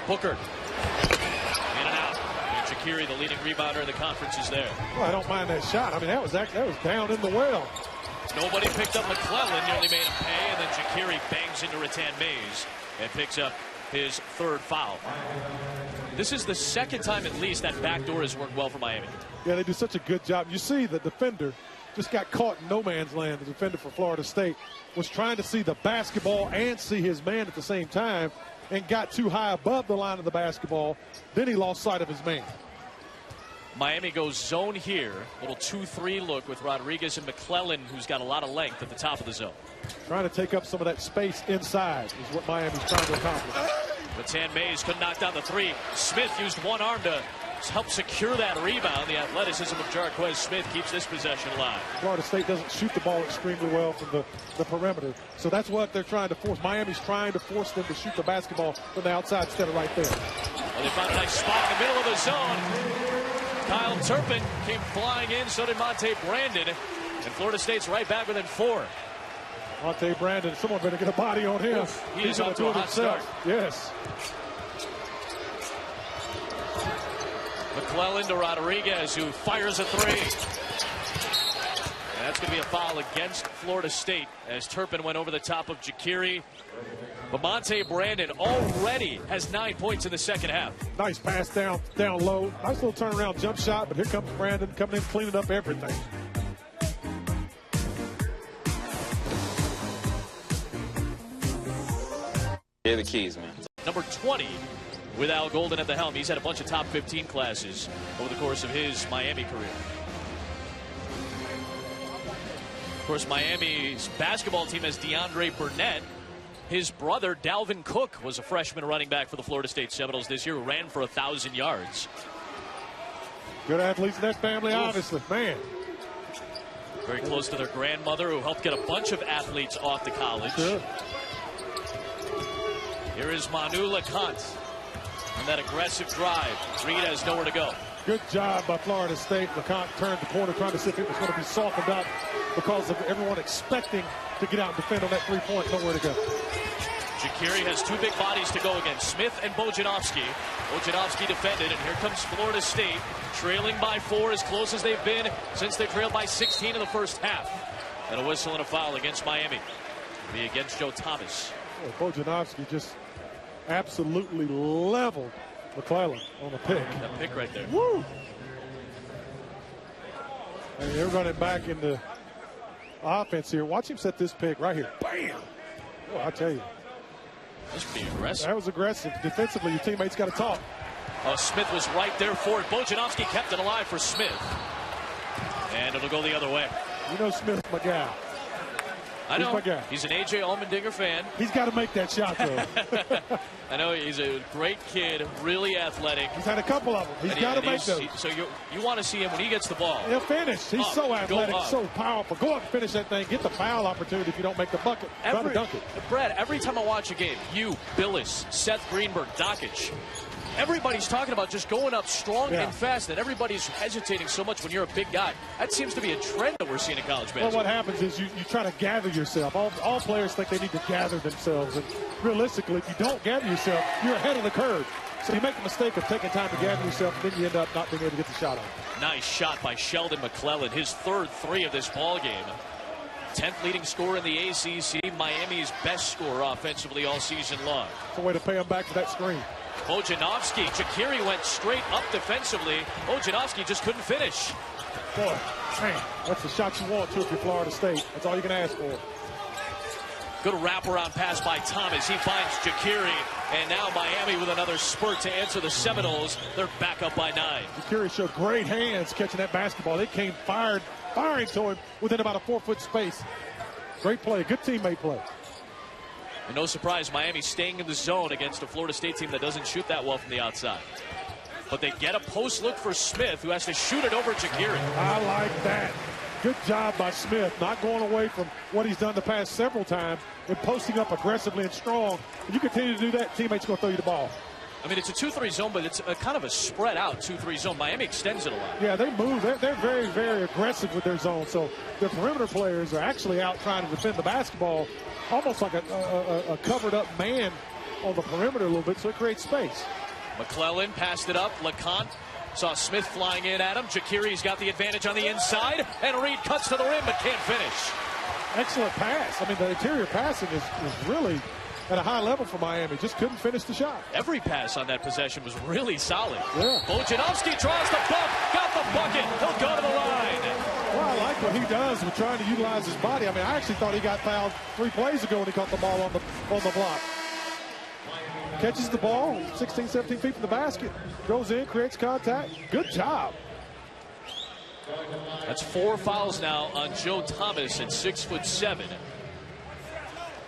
Booker. In and out. And Jakiri, the leading rebounder in the conference, is there. Well, I don't mind that shot. I mean, that was down in the well. Nobody picked up McClellan, nearly made him pay, and then Jakiri bangs into Rattan Mays and picks up his 3rd foul. This is the second time at least that backdoor has worked well for Miami. Yeah, they do such a good job. You see the defender just got caught in no man's land. The defender for Florida State was trying to see the basketball and see his man at the same time and got too high above the line of the basketball. Then he lost sight of his man. Miami goes zone here. Little 2-3 look with Rodriguez and McClellan, who's got a lot of length at the top of the zone. Trying to take up some of that space inside is what Miami's trying to accomplish. Rattan Mays couldn't knock down the 3. Smith used one arm to help secure that rebound. The athleticism of Jarquez Smith keeps this possession alive. Florida State doesn't shoot the ball extremely well from the perimeter. So that's what they're trying to force. Miami's trying to force them to shoot the basketball from the outside instead of right there. Well, they found a nice spot in the middle of the zone. Kyle Turpin came flying in, so did Montay Brandon. And Florida State's right back within 4. Montay Brandon, someone better get a body on him. He's off to a hot start. Yes. McClellan to Rodriguez, who fires a 3. And that's going to be a foul against Florida State as Turpin went over the top of Jakiri. But Montay Brandon already has 9 points in the second half. Nice pass down low. Nice little turnaround jump shot, but here comes Brandon coming in, cleaning up everything. Yeah, the keys, man. Number 20 with Al Golden at the helm. He's had a bunch of top 15 classes over the course of his Miami career. Of course, Miami's basketball team has DeAndre Burnett. His brother, Dalvin Cook, was a freshman running back for the Florida State Seminoles this year, who ran for 1,000 yards. Good athletes in that family, obviously. Man. Very close to their grandmother, who helped get a bunch of athletes off to college. Sure. Here is Manu LeConte on that aggressive drive. Reed has nowhere to go. Good job by Florida State. LeConte turned the corner, trying to see if it was going to be softened up because of everyone expecting to get out and defend on that 3-point. Nowhere to go. Jakiri has 2 big bodies to go against, Smith and Bojanovsky. Bojanovsky defended, and here comes Florida State, trailing by 4, as close as they've been since they trailed by 16 in the first half. And a whistle and a foul against Miami. It'll be against Joe Thomas. Well, Bojanovsky just absolutely leveled McClellan on the pick. That pick right there. Woo! And they're running back into offense here. Watch him set this pick right here. Bam! Oh, I tell you. That's pretty aggressive. That was aggressive. Defensively, your teammates got to talk. Oh, Smith was right there for it. Bojanowski kept it alive for Smith. And it'll go the other way. You know Smith's my guy. I know. He's my guy. He's an A.J. Allmendinger fan. He's got to make that shot, though. I know he's a great kid, really athletic. He's had a couple of them. He's got to make those. So you want to see him when he gets the ball. He'll finish. He's up, so athletic, go up. so powerful. Go up and finish that thing. Get the foul opportunity if you don't make the bucket. Try to dunk it. Brad, every time I watch a game, you, Billis, Seth Greenberg, Dockich, everybody's talking about just going up strong and fast, and everybody's hesitating so much when you're a big guy. That seems to be a trend that we're seeing in college basketball. Well, what happens is you try to gather yourself. All players think they need to gather themselves. And realistically, if you don't gather yourself, you're ahead of the curve. So you make the mistake of taking time to gather yourself, and then you end up not being able to get the shot off. Nice shot by Sheldon McClellan, his third three of this ball game. 10th leading scorer in the ACC, Miami's best scorer offensively all season long. It's a way to pay him back for that screen. Bojanowski, Jakiri went straight up defensively. Bojanowski just couldn't finish. Boy, man, that's the shot you want to if you're Florida State. That's all you can ask for. Good wraparound pass by Thomas. He finds Jakiri, and now Miami with another spurt to answer the Seminoles. They're back up by 9. Jakiri showed great hands catching that basketball. They came firing to him within about a 4-foot space. Great play, good teammate play. And no surprise, Miami staying in the zone against a Florida State team that doesn't shoot that well from the outside. But they get a post look for Smith, who has to shoot it over Jakiri. I like that. Good job by Smith, not going away from what he's done the past several times and posting up aggressively and strong. If you continue to do that, teammates going to throw you the ball. I mean, it's a 2-3 zone, but it's a kind of a spread out 2-3 zone. Miami extends it a lot. Yeah, they move. They're very, very aggressive with their zone. So their perimeter players are actually out trying to defend the basketball, almost like a covered up man on the perimeter a little bit, so it creates space. McClellan passed it up. LeConte saw Smith flying in at him. Jakiri's got the advantage on the inside, and Reed cuts to the rim but can't finish. Excellent pass. I mean, the interior passing is really at a high level for Miami. Just couldn't finish the shot. Every pass on that possession was really solid. Yeah. Bojanowski draws the bump, got the bucket. He'll go to the line. Well, I like what he does with trying to utilize his body. I mean, I actually thought he got fouled 3 plays ago when he caught the ball on the block. Catches the ball 16, 17 feet from the basket. Goes in, creates contact. Good job. That's 4 fouls now on Joe Thomas at 6'7".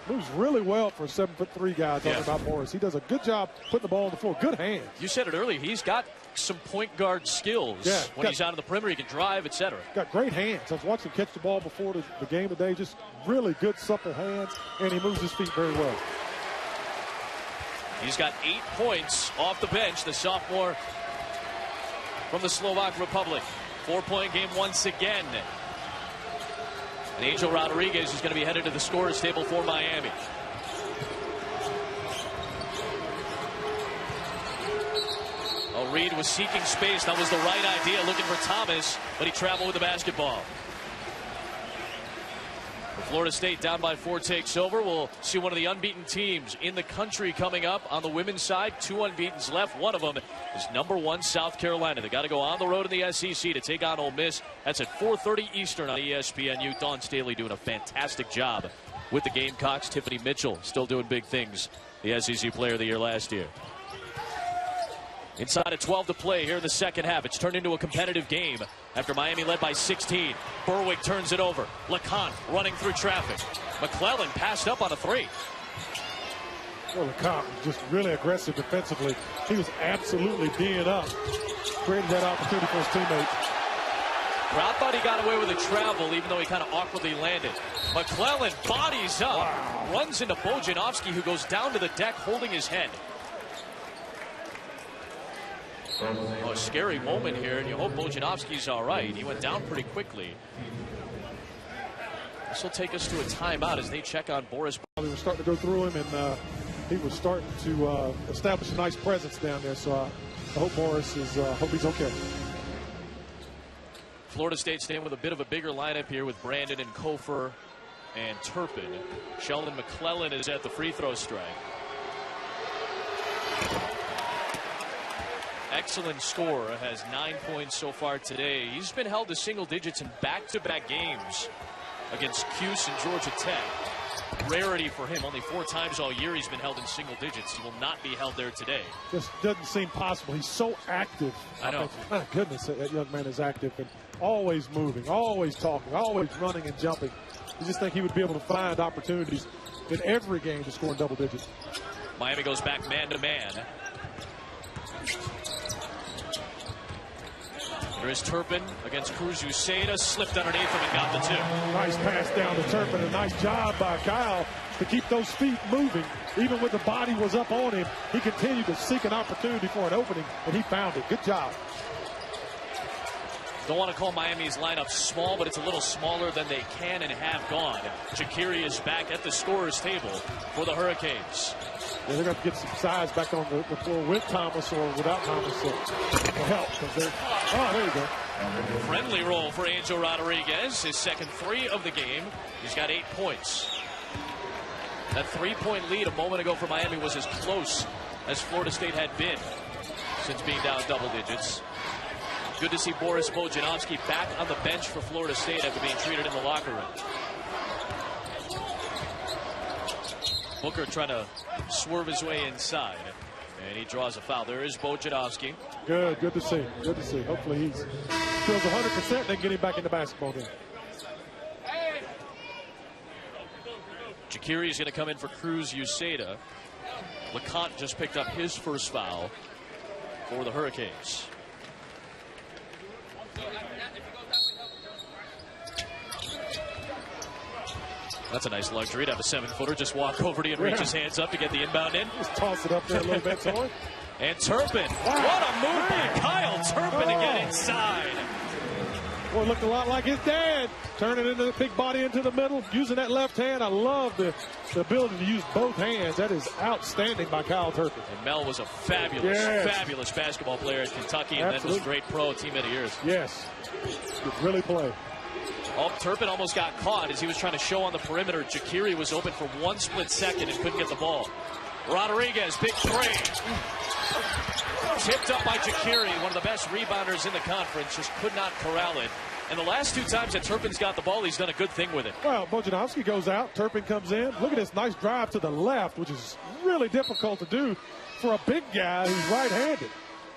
Moves really well for a 7'3" guy talking about Morris. He does a good job putting the ball on the floor. Good hands. You said it earlier. He's got some point guard skills. Yeah, when he's out on the perimeter, he can drive, etc. Got great hands. I was watching him catch the ball before the game today. Just really good, supple hands, and he moves his feet very well. He's got 8 points off the bench, the sophomore from the Slovak Republic. 4-point game once again. And Angel Rodriguez is going to be headed to the scorer's table for Miami. Oh, Reed was seeking space. That was the right idea, looking for Thomas, but he traveled with the basketball. Florida State down by 4 takes over. We'll see one of the unbeaten teams in the country coming up on the women's side. 2 unbeatens left. One of them is #1 South Carolina. They got to go on the road in the SEC to take on Ole Miss. That's at 4:30 Eastern on ESPNU. Dawn Staley doing a fantastic job with the Gamecocks. Tiffany Mitchell still doing big things. The SEC Player of the Year last year. Inside of 12 to play here in the second half. It's turned into a competitive game after Miami led by 16. Berwick turns it over. LeConte running through traffic. McClellan passed up on a 3. Well, LeConte was just really aggressive defensively. He was absolutely D'ing up. Created that opportunity for his teammates. Crowd thought he got away with a travel, even though he kind of awkwardly landed. McClellan bodies up. Wow. Runs into Bojanowski, who goes down to the deck holding his head. Oh, a scary moment here, and you hope Bojanowski's all right. He went down pretty quickly. This will take us to a timeout as they check on Boris. We were starting to go through him, and he was starting to establish a nice presence down there. So I hope Morris is, hope he's okay. Florida State staying with a bit of a bigger lineup here with Brandon and Kofor and Turpin. Sheldon McClellan is at the free throw strike. Excellent scorer, has 9 points so far today. He's been held to single digits in back-to-back games against Cuse and Georgia Tech. rarity for him. Only 4 times all year he's been held in single digits. He will not be held there today. Just doesn't seem possible. He's so active. I know. My goodness, that young man is active and always moving, always talking, always running and jumping. You just think he would be able to find opportunities in every game to score in double digits. Miami goes back man-to-man. There's Turpin against Cruz. Uceda slipped underneath him and got the 2. Nice pass down to Turpin. A nice job by Kyle to keep those feet moving. Even when the body was up on him, he continued to seek an opportunity for an opening, and he found it. Good job. Don't want to call Miami's lineup small, but it's a little smaller than they can and have gone. Ja'Kiri is back at the scorer's table for the Hurricanes. Yeah, they're going to get some size back on the floor with Thomas or without Thomas to help. Oh, there you go. Friendly roll for Angel Rodriguez. His second 3 of the game. He's got 8 points. That 3-point lead a moment ago for Miami was as close as Florida State had been since being down double digits. Good to see Boris Bojanovsky back on the bench for Florida State after being treated in the locker room. Booker trying to swerve his way inside, and he draws a foul. There is Bojanovsky. Good to see. Good to see. Hopefully he feels 100%. They get him back in the basketball game. Ja'Kiri is going to come in for Cruz Uceda. LeConte just picked up his first foul for the Hurricanes. That's a nice luxury to have a 7-footer just walk over to you and reach his hands up to get the inbound in. Just toss it up there a little bit, Troy. And Turpin. Wow. What a move by Kyle Turpin to get inside. Boy, looked a lot like his dad. Turning into the big body into the middle, using that left hand. I love the ability to use both hands. That is outstanding by Kyle Turpin. And Mel was a fabulous basketball player at Kentucky, and then was a great pro teammate of yours. Yes, could really play. Oh, Turpin almost got caught as he was trying to show on the perimeter. Ja'Kiri was open for 1 split second and couldn't get the ball. Rodriguez, big 3. Tipped up by Ja'Kiri, one of the best rebounders in the conference, just could not corral it. And the last 2 times that Turpin's got the ball, he's done a good thing with it. Well, Bojanovsky goes out, Turpin comes in. Look at this nice drive to the left, which is really difficult to do for a big guy who's right-handed.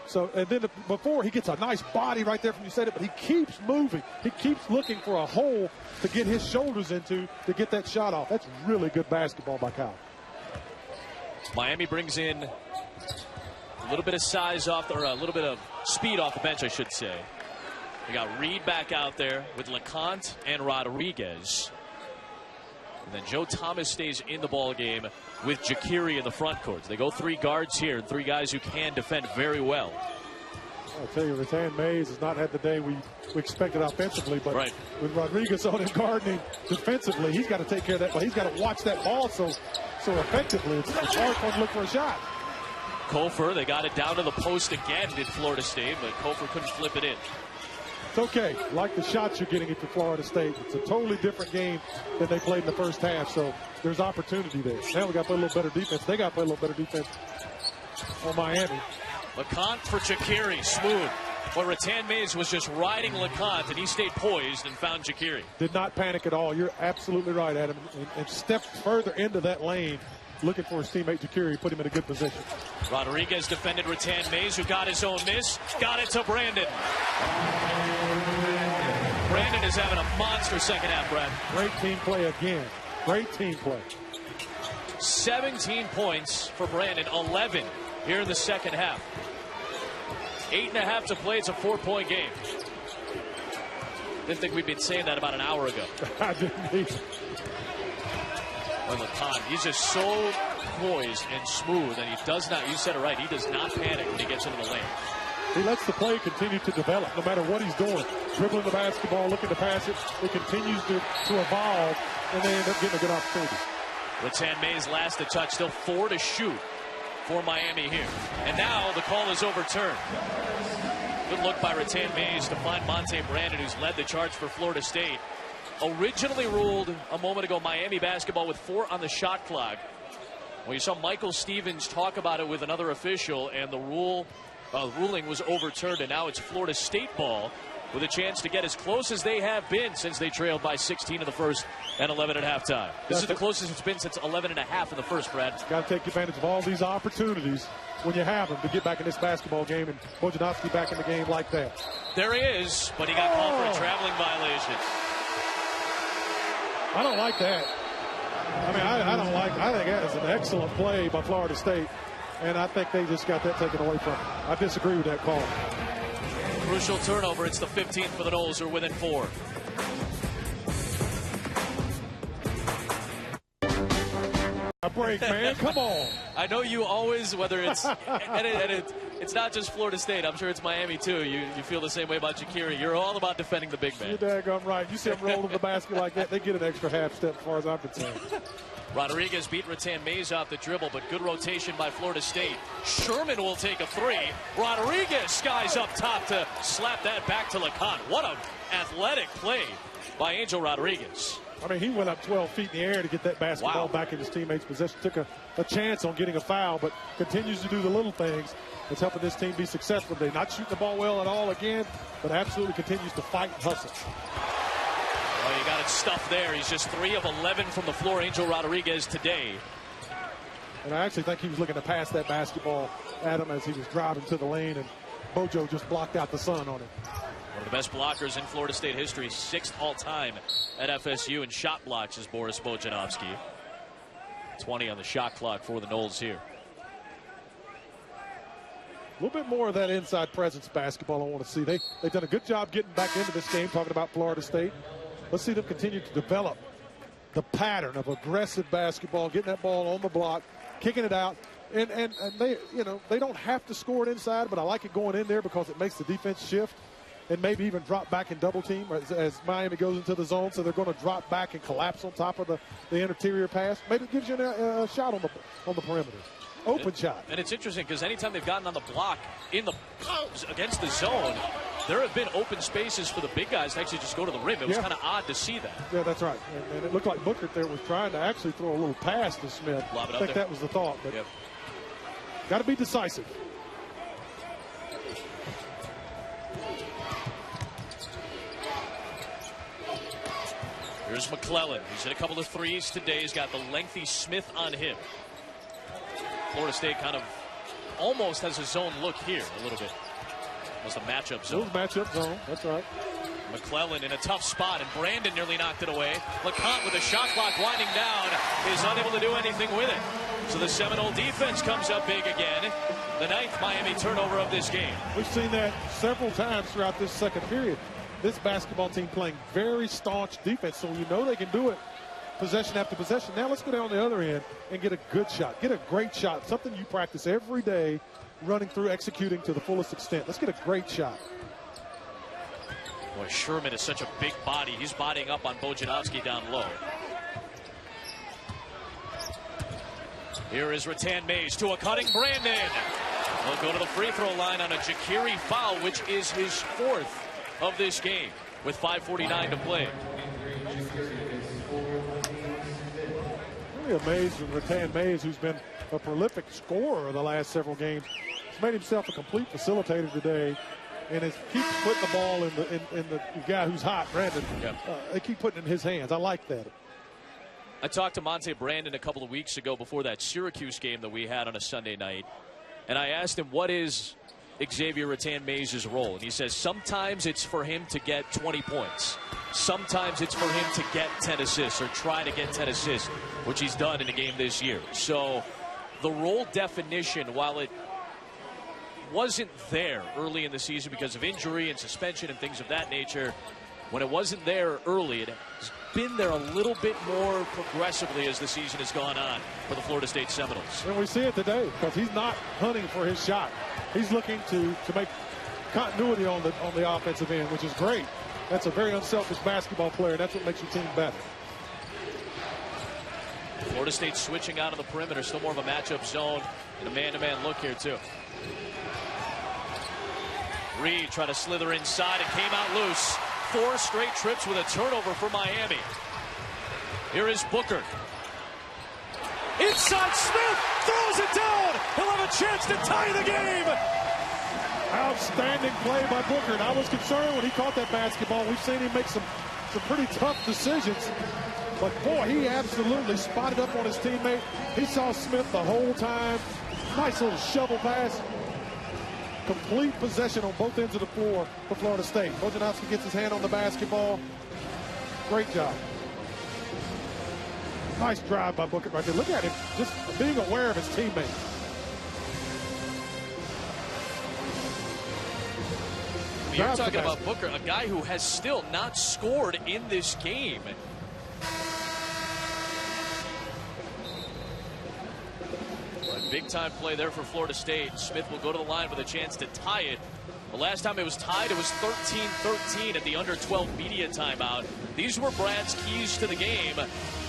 So, and then before he gets a nice body right there from Uceda, but he keeps moving. He keeps looking for a hole to get his shoulders into to get that shot off. That's really good basketball by Kyle. Miami brings in a little bit of size off, or a little bit of speed off the bench, I should say. We got Reed back out there with LeConte and Rodriguez. And then Joe Thomas stays in the ball game with Ja'Kiri in the front court. They go 3 guards here and 3 guys who can defend very well. I'll tell you, Rattan Mays has not had the day we expected offensively, but with Rodriguez on him guarding defensively, he's got to take care of that. But he's got to watch that ball so effectively. It's hard for him to look for a shot. Kofor, they got it down to the post again, did Florida State, but Kofor couldn't flip it in. It's okay. Like the shots you're getting into Florida State. It's a totally different game than they played in the first half, so there's opportunity there. Now we got to play a little better defense. They got to play a little better defense on Miami. LeConte for Ja'Kiri, smooth. But Rattan Mays was just riding LeConte, and he stayed poised and found Ja'Kiri. Did not panic at all. You're absolutely right, Adam. And stepped further into that lane, looking for his teammate Ja'Kiri, put him in a good position. Rodriguez defended Rattan Mays, who got his own miss. Got it to Brandon. Brandon is having a monster second half, Brad. Great team play again. Great team play. 17 points for Brandon, 11 here in the second half. 8.5 to play. It's a 4-point game. Didn't think we'd been saying that about an hour ago. I didn't either. Well, LeConte, he's just so poised and smooth, and he does not, you said it right, he does not panic when he gets into the lane. He lets the play continue to develop no matter what he's doing. Dribbling the basketball, looking to pass it. It continues to evolve, and they end up getting a good opportunity. Rattan Mays last to touch, still 4 to shoot for Miami here. And now the call is overturned. Good look by Rattan Mays to find Montay Brandon, who's led the charge for Florida State. Originally ruled a moment ago Miami basketball with 4 on the shot clock. Well, you saw Michael Stevens talk about it with another official, and the ruling was overturned, and now it's Florida State ball with a chance to get as close as they have been since they trailed by 16 in the first and 11 at halftime. This is the closest it's been since 11 and a half in the first, Brad. Got to take advantage of all these opportunities when you have them to get back in this basketball game, and Wojnarowski back in the game like that. There he is, but he got called for a traveling violation. I don't like that. I mean, I think that is an excellent play by Florida State, and I think they just got that taken away from them. I disagree with that call. Crucial turnover. It's the 15th for the Noles, who are within 4. A break, man. Come on. I know you always, whether it's it's not just Florida State. I'm sure it's Miami too. You feel the same way about Shaqiri. You're all about defending the big man. You're daggone right. You see him rolling the basket like that, they get an extra half step as far as I'm concerned. Rodriguez beat Rattan Mays off the dribble, but good rotation by Florida State. Sherman will take a 3. Rodriguez skies up top to slap that back to LeConte. What an athletic play by Angel Rodriguez. I mean, he went up 12 feet in the air to get that basketball back in his teammate's possession. Took a chance on getting a foul, but continues to do the little things. It's helping this team be successful. They're not shooting the ball well at all again, but absolutely continues to fight and hustle. Well, you got it stuffed there. He's just 3 of 11 from the floor, Angel Rodriguez, today. And I actually think he was looking to pass that basketball at him as he was driving to the lane, and Bojo just blocked out the sun on him. One of the best blockers in Florida State history, 6th all-time at FSU in shot blocks is Boris Wojnarowski. 20 on the shot clock for the Noles here. A little bit more of that inside presence basketball I want to see. They've done a good job getting back into this game, talking about Florida State. Let's see them continue to develop the pattern of aggressive basketball, getting that ball on the block, kicking it out. And they, they don't have to score it inside, but I like it going in there because it makes the defense shift and maybe even drop back and double team as Miami goes into the zone. So they're going to drop back and collapse on top of the interior pass. Maybe it gives you a shot on the perimeter. Open shot. And it's interesting because anytime they've gotten on the block against the zone, there have been open spaces for the big guys to actually just go to the rim. It was kind of odd to see that. Yeah, that's right. And it looked like Booker there was trying to actually throw a little pass to Smith. I think that was the thought. But got to be decisive. Here's McClellan. He's hit a couple of threes today. He's got the lengthy Smith on him. Florida State kind of almost has a zone look here a little bit. Almost a matchup zone. Matchup zone, that's right. McClellan in a tough spot, and Brandon nearly knocked it away. LeConte with a shot clock winding down is unable to do anything with it. So the Seminole defense comes up big again. The 9th Miami turnover of this game. We've seen that several times throughout this second period. This basketball team playing very staunch defense, so you know they can do it possession after possession. Now let's go down the other end and get a good shot, get a great shot, something you practice every day, running through, executing to the fullest extent. Let's get a great shot. Boy, Sherman is such a big body. He's bodying up on Wojnarowski down low. Here is Rattan Mays to a cutting Brandon. He'll go to the free throw line on a Shaqiri foul, which is his 4th of this game with 5:49 to play. Really amazed with Rattan Mays, who's been a prolific scorer the last several games. He's made himself a complete facilitator today, and keeps putting the ball in the guy who's hot, Brandon. They keep putting it in his hands. I like that. I talked to Montay Brandon a couple of weeks ago before that Syracuse game that we had on a Sunday night, and I asked him what is Xavier Rattan Mays' role, and he says sometimes it's for him to get 20 points. Sometimes it's for him to get 10 assists or try to get 10 assists, which he's done in a game this year. So the role definition, while it wasn't there early in the season because of injury and suspension and things of that nature, when it wasn't there early, it has been there a little bit more progressively as the season has gone on for the Florida State Seminoles. And we see it today because he's not hunting for his shot. He's looking to make continuity on the offensive end, which is great. That's a very unselfish basketball player, and that's what makes your team better. Florida State switching out of the perimeter, still more of a matchup zone and a man-to-man look here too. Reed tried to slither inside and came out loose. 4 straight trips with a turnover for Miami. Here is Booker. Inside Smith throws it down. He'll have a chance to tie the game. Outstanding play by Booker. And I was concerned when he caught that basketball. We've seen him make some pretty tough decisions. But, boy, he absolutely spotted up on his teammate. He saw Smith the whole time. Nice little shovel pass. Complete possession on both ends of the floor for Florida State. Bojanowski gets his hand on the basketball. Great job. Nice drive by Booker right there. Look at him, just being aware of his teammates. You're talking about Booker, a guy who has still not scored in this game. Big time play there for Florida State. Smith will go to the line with a chance to tie it. The last time it was tied, it was 13-13 at the under 12 media timeout. These were Brad's keys to the game.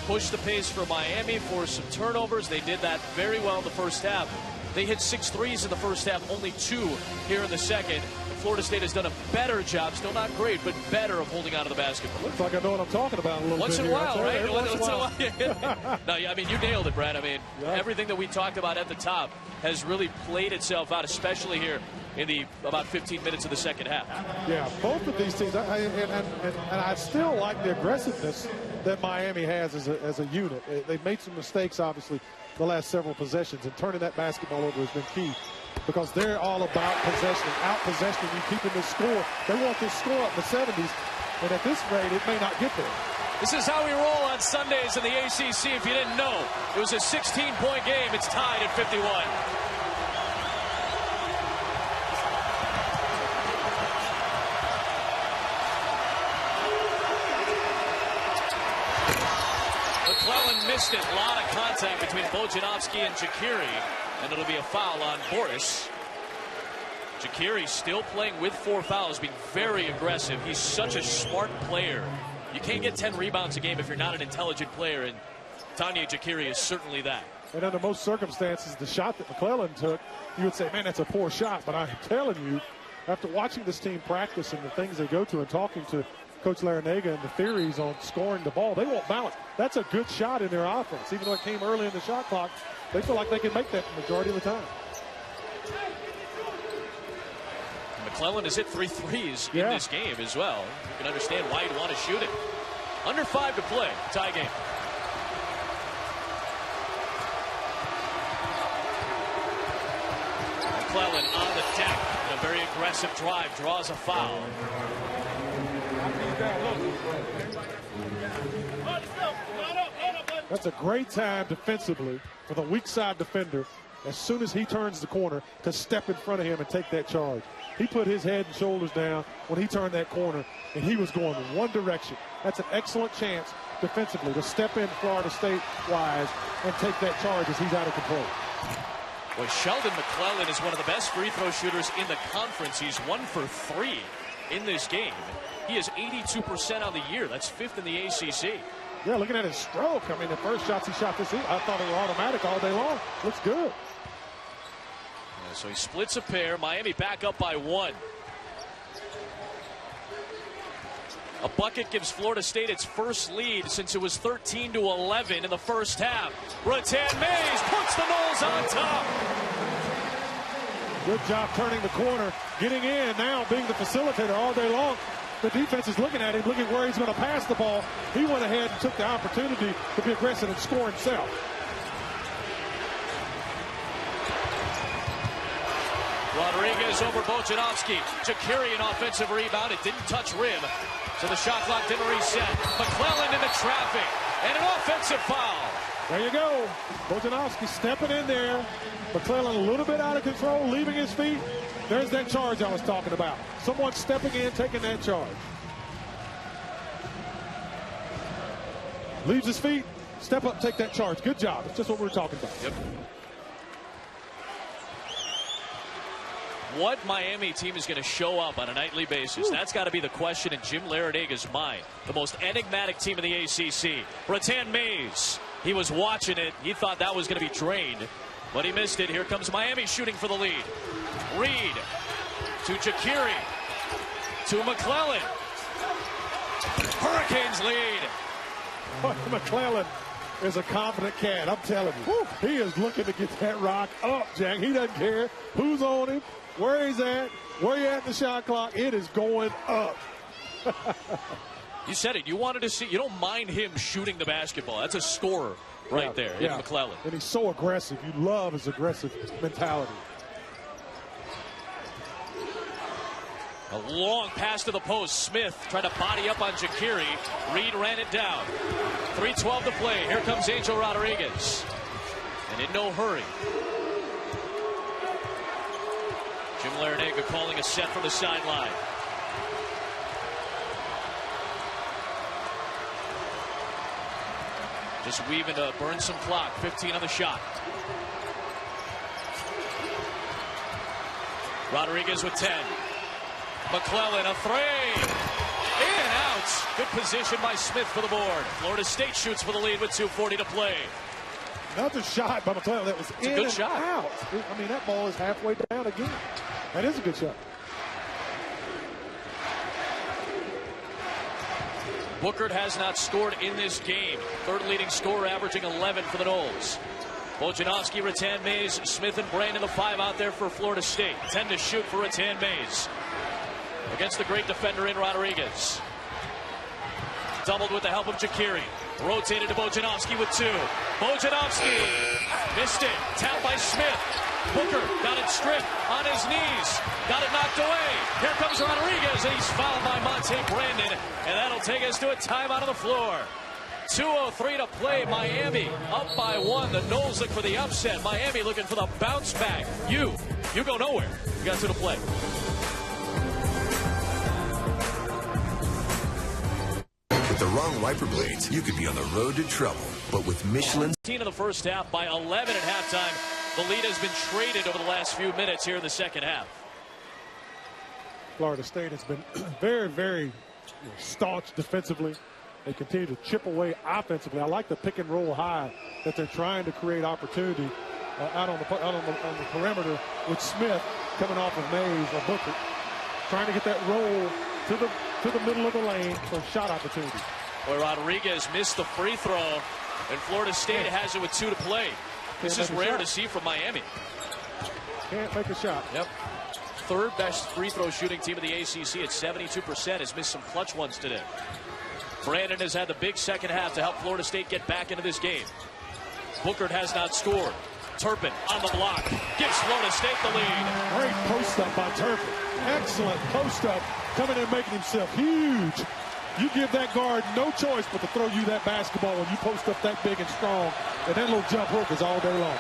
Push the pace for Miami, for some turnovers. They did that very well in the first half. They hit 6 threes in the first half, only 2 here in the second. Florida State has done a better job, still not great, but better of holding on to the basketball. Looks like I know what I'm talking about a little Once bit in a while, right? Once in a while. No, I mean, you nailed it, Brad. I mean, everything that we talked about at the top has really played itself out, especially here in the about 15 minutes of the second half. Yeah, both of these teams, and I still like the aggressiveness that Miami has as a unit. They've made some mistakes, obviously, the last several possessions, and turning that basketball over has been key. Because they're all about possession, out-possession, you keeping this score. They want this score up in the 70s, and at this rate, it may not get there. This is how we roll on Sundays in the ACC. If you didn't know, it was a 16-point game. It's tied at 51. McClellan missed it. A lot of contact between Bojanowski and Jakiri. And it'll be a foul on Boris. Jakiri still playing with 4 fouls, being very aggressive. He's such a smart player. You can't get 10 rebounds a game if you're not an intelligent player, and Tanya Jakiri is certainly that. And under most circumstances, the shot that McClellan took, you would say, man, that's a poor shot. But I'm telling you, after watching this team practice and the things they go to and talking to Coach Larinaga and the theories on scoring the ball, they won't bounce. That's a good shot in their offense. Even though it came early in the shot clock, they feel like they can make that the majority of the time. McClellan has hit 3 threes in this game as well. You can understand why you'd want to shoot it. Under 5 to play, tie game. McClellan on the deck in a very aggressive drive, draws a foul. That's a great time defensively for the weak side defender, as soon as he turns the corner, to step in front of him and take that charge. He put his head and shoulders down when he turned that corner, and he was going in one direction. That's an excellent chance defensively to step in Florida State-wise and take that charge as he's out of control. Well, Sheldon McClellan is one of the best free throw shooters in the conference. He's 1 for 3 in this game. He is 82% on the year. That's 5th in the ACC. Yeah, looking at his stroke, I mean, the first shots he shot this evening, I thought they were automatic all day long. Looks good. Yeah, so he splits a pair. Miami back up by 1. A bucket gives Florida State its first lead since it was 13-11 in the first half. Rattan Mays puts the Noles on top. Good job turning the corner, getting in now, being the facilitator all day long. The defense is looking at him, looking where he's going to pass the ball. He went ahead and took the opportunity to be aggressive and score himself. Rodriguez over Bojanowski. Jakiri an offensive rebound. It didn't touch rim, so the shot clock didn't reset. McClellan into traffic, and an offensive foul. There you go. Bojanowski stepping in there. McClellan a little bit out of control, leaving his feet. There's that charge I was talking about. Someone stepping in, taking that charge. Leaves his feet, step up, take that charge. Good job. It's just what we were talking about. Yep. What Miami team is going to show up on a nightly basis? That's got to be the question in Jim Larinaga's mind. The most enigmatic team in the ACC. Rattan Mays. He was watching it. He thought that was going to be drained, but he missed it. Here comes Miami shooting for the lead. Reed to Jakiri to McClellan. Hurricanes lead. McClellan is a confident cat. I'm telling you. Woo, he is looking to get that rock up, Jack. He doesn't care who's on him, where he's at, where you at in the shot clock. It is going up. You said it. You wanted to see. You don't mind him shooting the basketball. That's a scorer right there in McClellan. And he's so aggressive. You love his aggressive mentality. A long pass to the post. Smith trying to body up on Jakiri. Reed ran it down. 3:12 to play. Here comes Angel Rodriguez. And in no hurry. Jim Larinaga calling a set from the sideline. Just weaving to burn some clock. 15 on the shot. Rodriguez with 10. McClellan, a three. In and out. Good position by Smith for the board. Florida State shoots for the lead with 2:40 to play. Another shot by McClellan that was in a good and shot. out. I mean, that ball is halfway down again. That is a good shot. Bookert has not scored in this game. Third leading scorer, averaging 11 for the Noles. Bojanowski, Rattan Mays, Smith, and Brandon, the 5 out there for Florida State. 10 to shoot for Rattan Mays. Against the great defender in Rodriguez. Doubled with the help of Jakiri. Rotated to Bojanowski with 2. Bojanowski missed it. Tapped by Smith. Booker got it stripped on his knees. Got it knocked away. Here comes Rodriguez, and he's fouled by Montay Brandon. And that'll take us to a timeout on the floor. 2:03 to play. Miami up by 1. The Noles look for the upset. Miami looking for the bounce back. You go nowhere. You got 2 to play. With the wrong wiper blades, you could be on the road to trouble. But with Michelin... 15 in the first half by 11 at halftime. The lead has been traded over the last few minutes here in the second half. Florida State has been very, very staunch defensively. They continue to chip away offensively. I like the pick and roll high that they're trying to create opportunity out on the perimeter with Smith coming off of Mays or Booker, trying to get that roll to the middle of the lane for shot opportunity. Boy, Rodriguez missed the free throw, and Florida State has it with 2 to play. This is rare to see from Miami. Can't make a shot. Yep. Third best free throw shooting team in the ACC at 72%. Has missed some clutch ones today. Brandon has had the big second half to help Florida State get back into this game. Bookert has not scored. Turpin on the block. Gives Florida State the lead. Great post up by Turpin. Excellent post up. Coming in making himself huge. You give that guard no choice but to throw you that basketball when you post up that big and strong. And that little jump hook is all day long.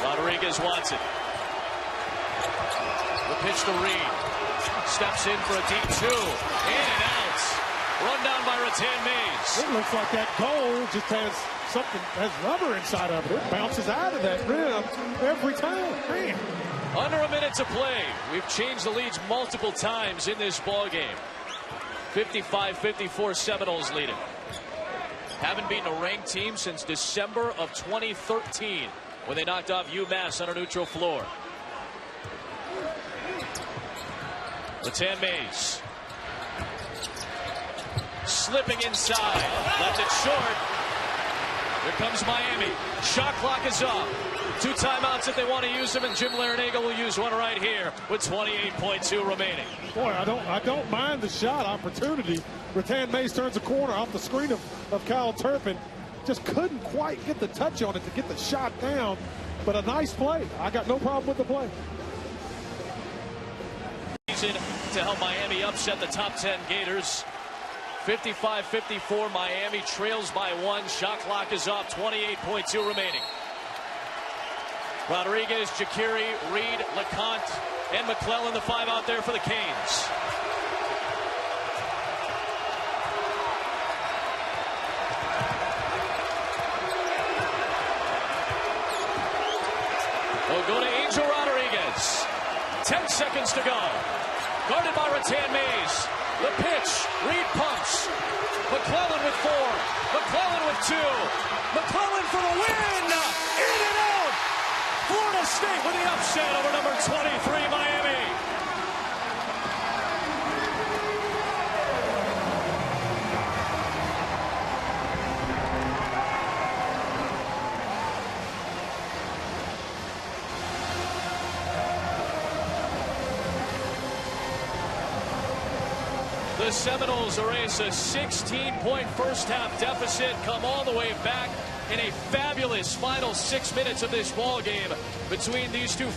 Rodriguez wants it. The pitch to Reed. Steps in for a deep 2. In and out. Run down by Rattan Mays. It looks like that goal just has rubber inside of it. It bounces out of that rim every time. Man. Under a minute to play. We've changed the leads multiple times in this ball game. 55-54 Seminoles leading. Haven't beaten a ranked team since December of 2013 when they knocked off UMass on a neutral floor. Rattan Mays. Slipping inside. Left it short. Here comes Miami. Shot clock is up. 2 timeouts if they want to use them, and Jim Larinaga will use one right here with 28.2 remaining. Boy, I don't mind the shot opportunity. Rattan Mays turns a corner off the screen of Kyle Turpin. Just couldn't quite get the touch on it to get the shot down. But a nice play. I got no problem with the play. To help Miami upset the top 10 Gators. 55-54, Miami trails by 1. Shot clock is off, 28.2 remaining. Rodriguez, Jakiri, Reed, LeConte, and McClellan, the 5 out there for the Canes. We'll go to Angel Rodriguez. 10 seconds to go. Guarded by Rattan Mays. The pitch. Reed pumps. McClellan with 4. McClellan with 2. McClellan for the win. In and out. Florida State with the upset over number 23 Miami. The Seminoles erase a 16-point first-half deficit, come all the way back in a fabulous final 6 minutes of this ball game between these two.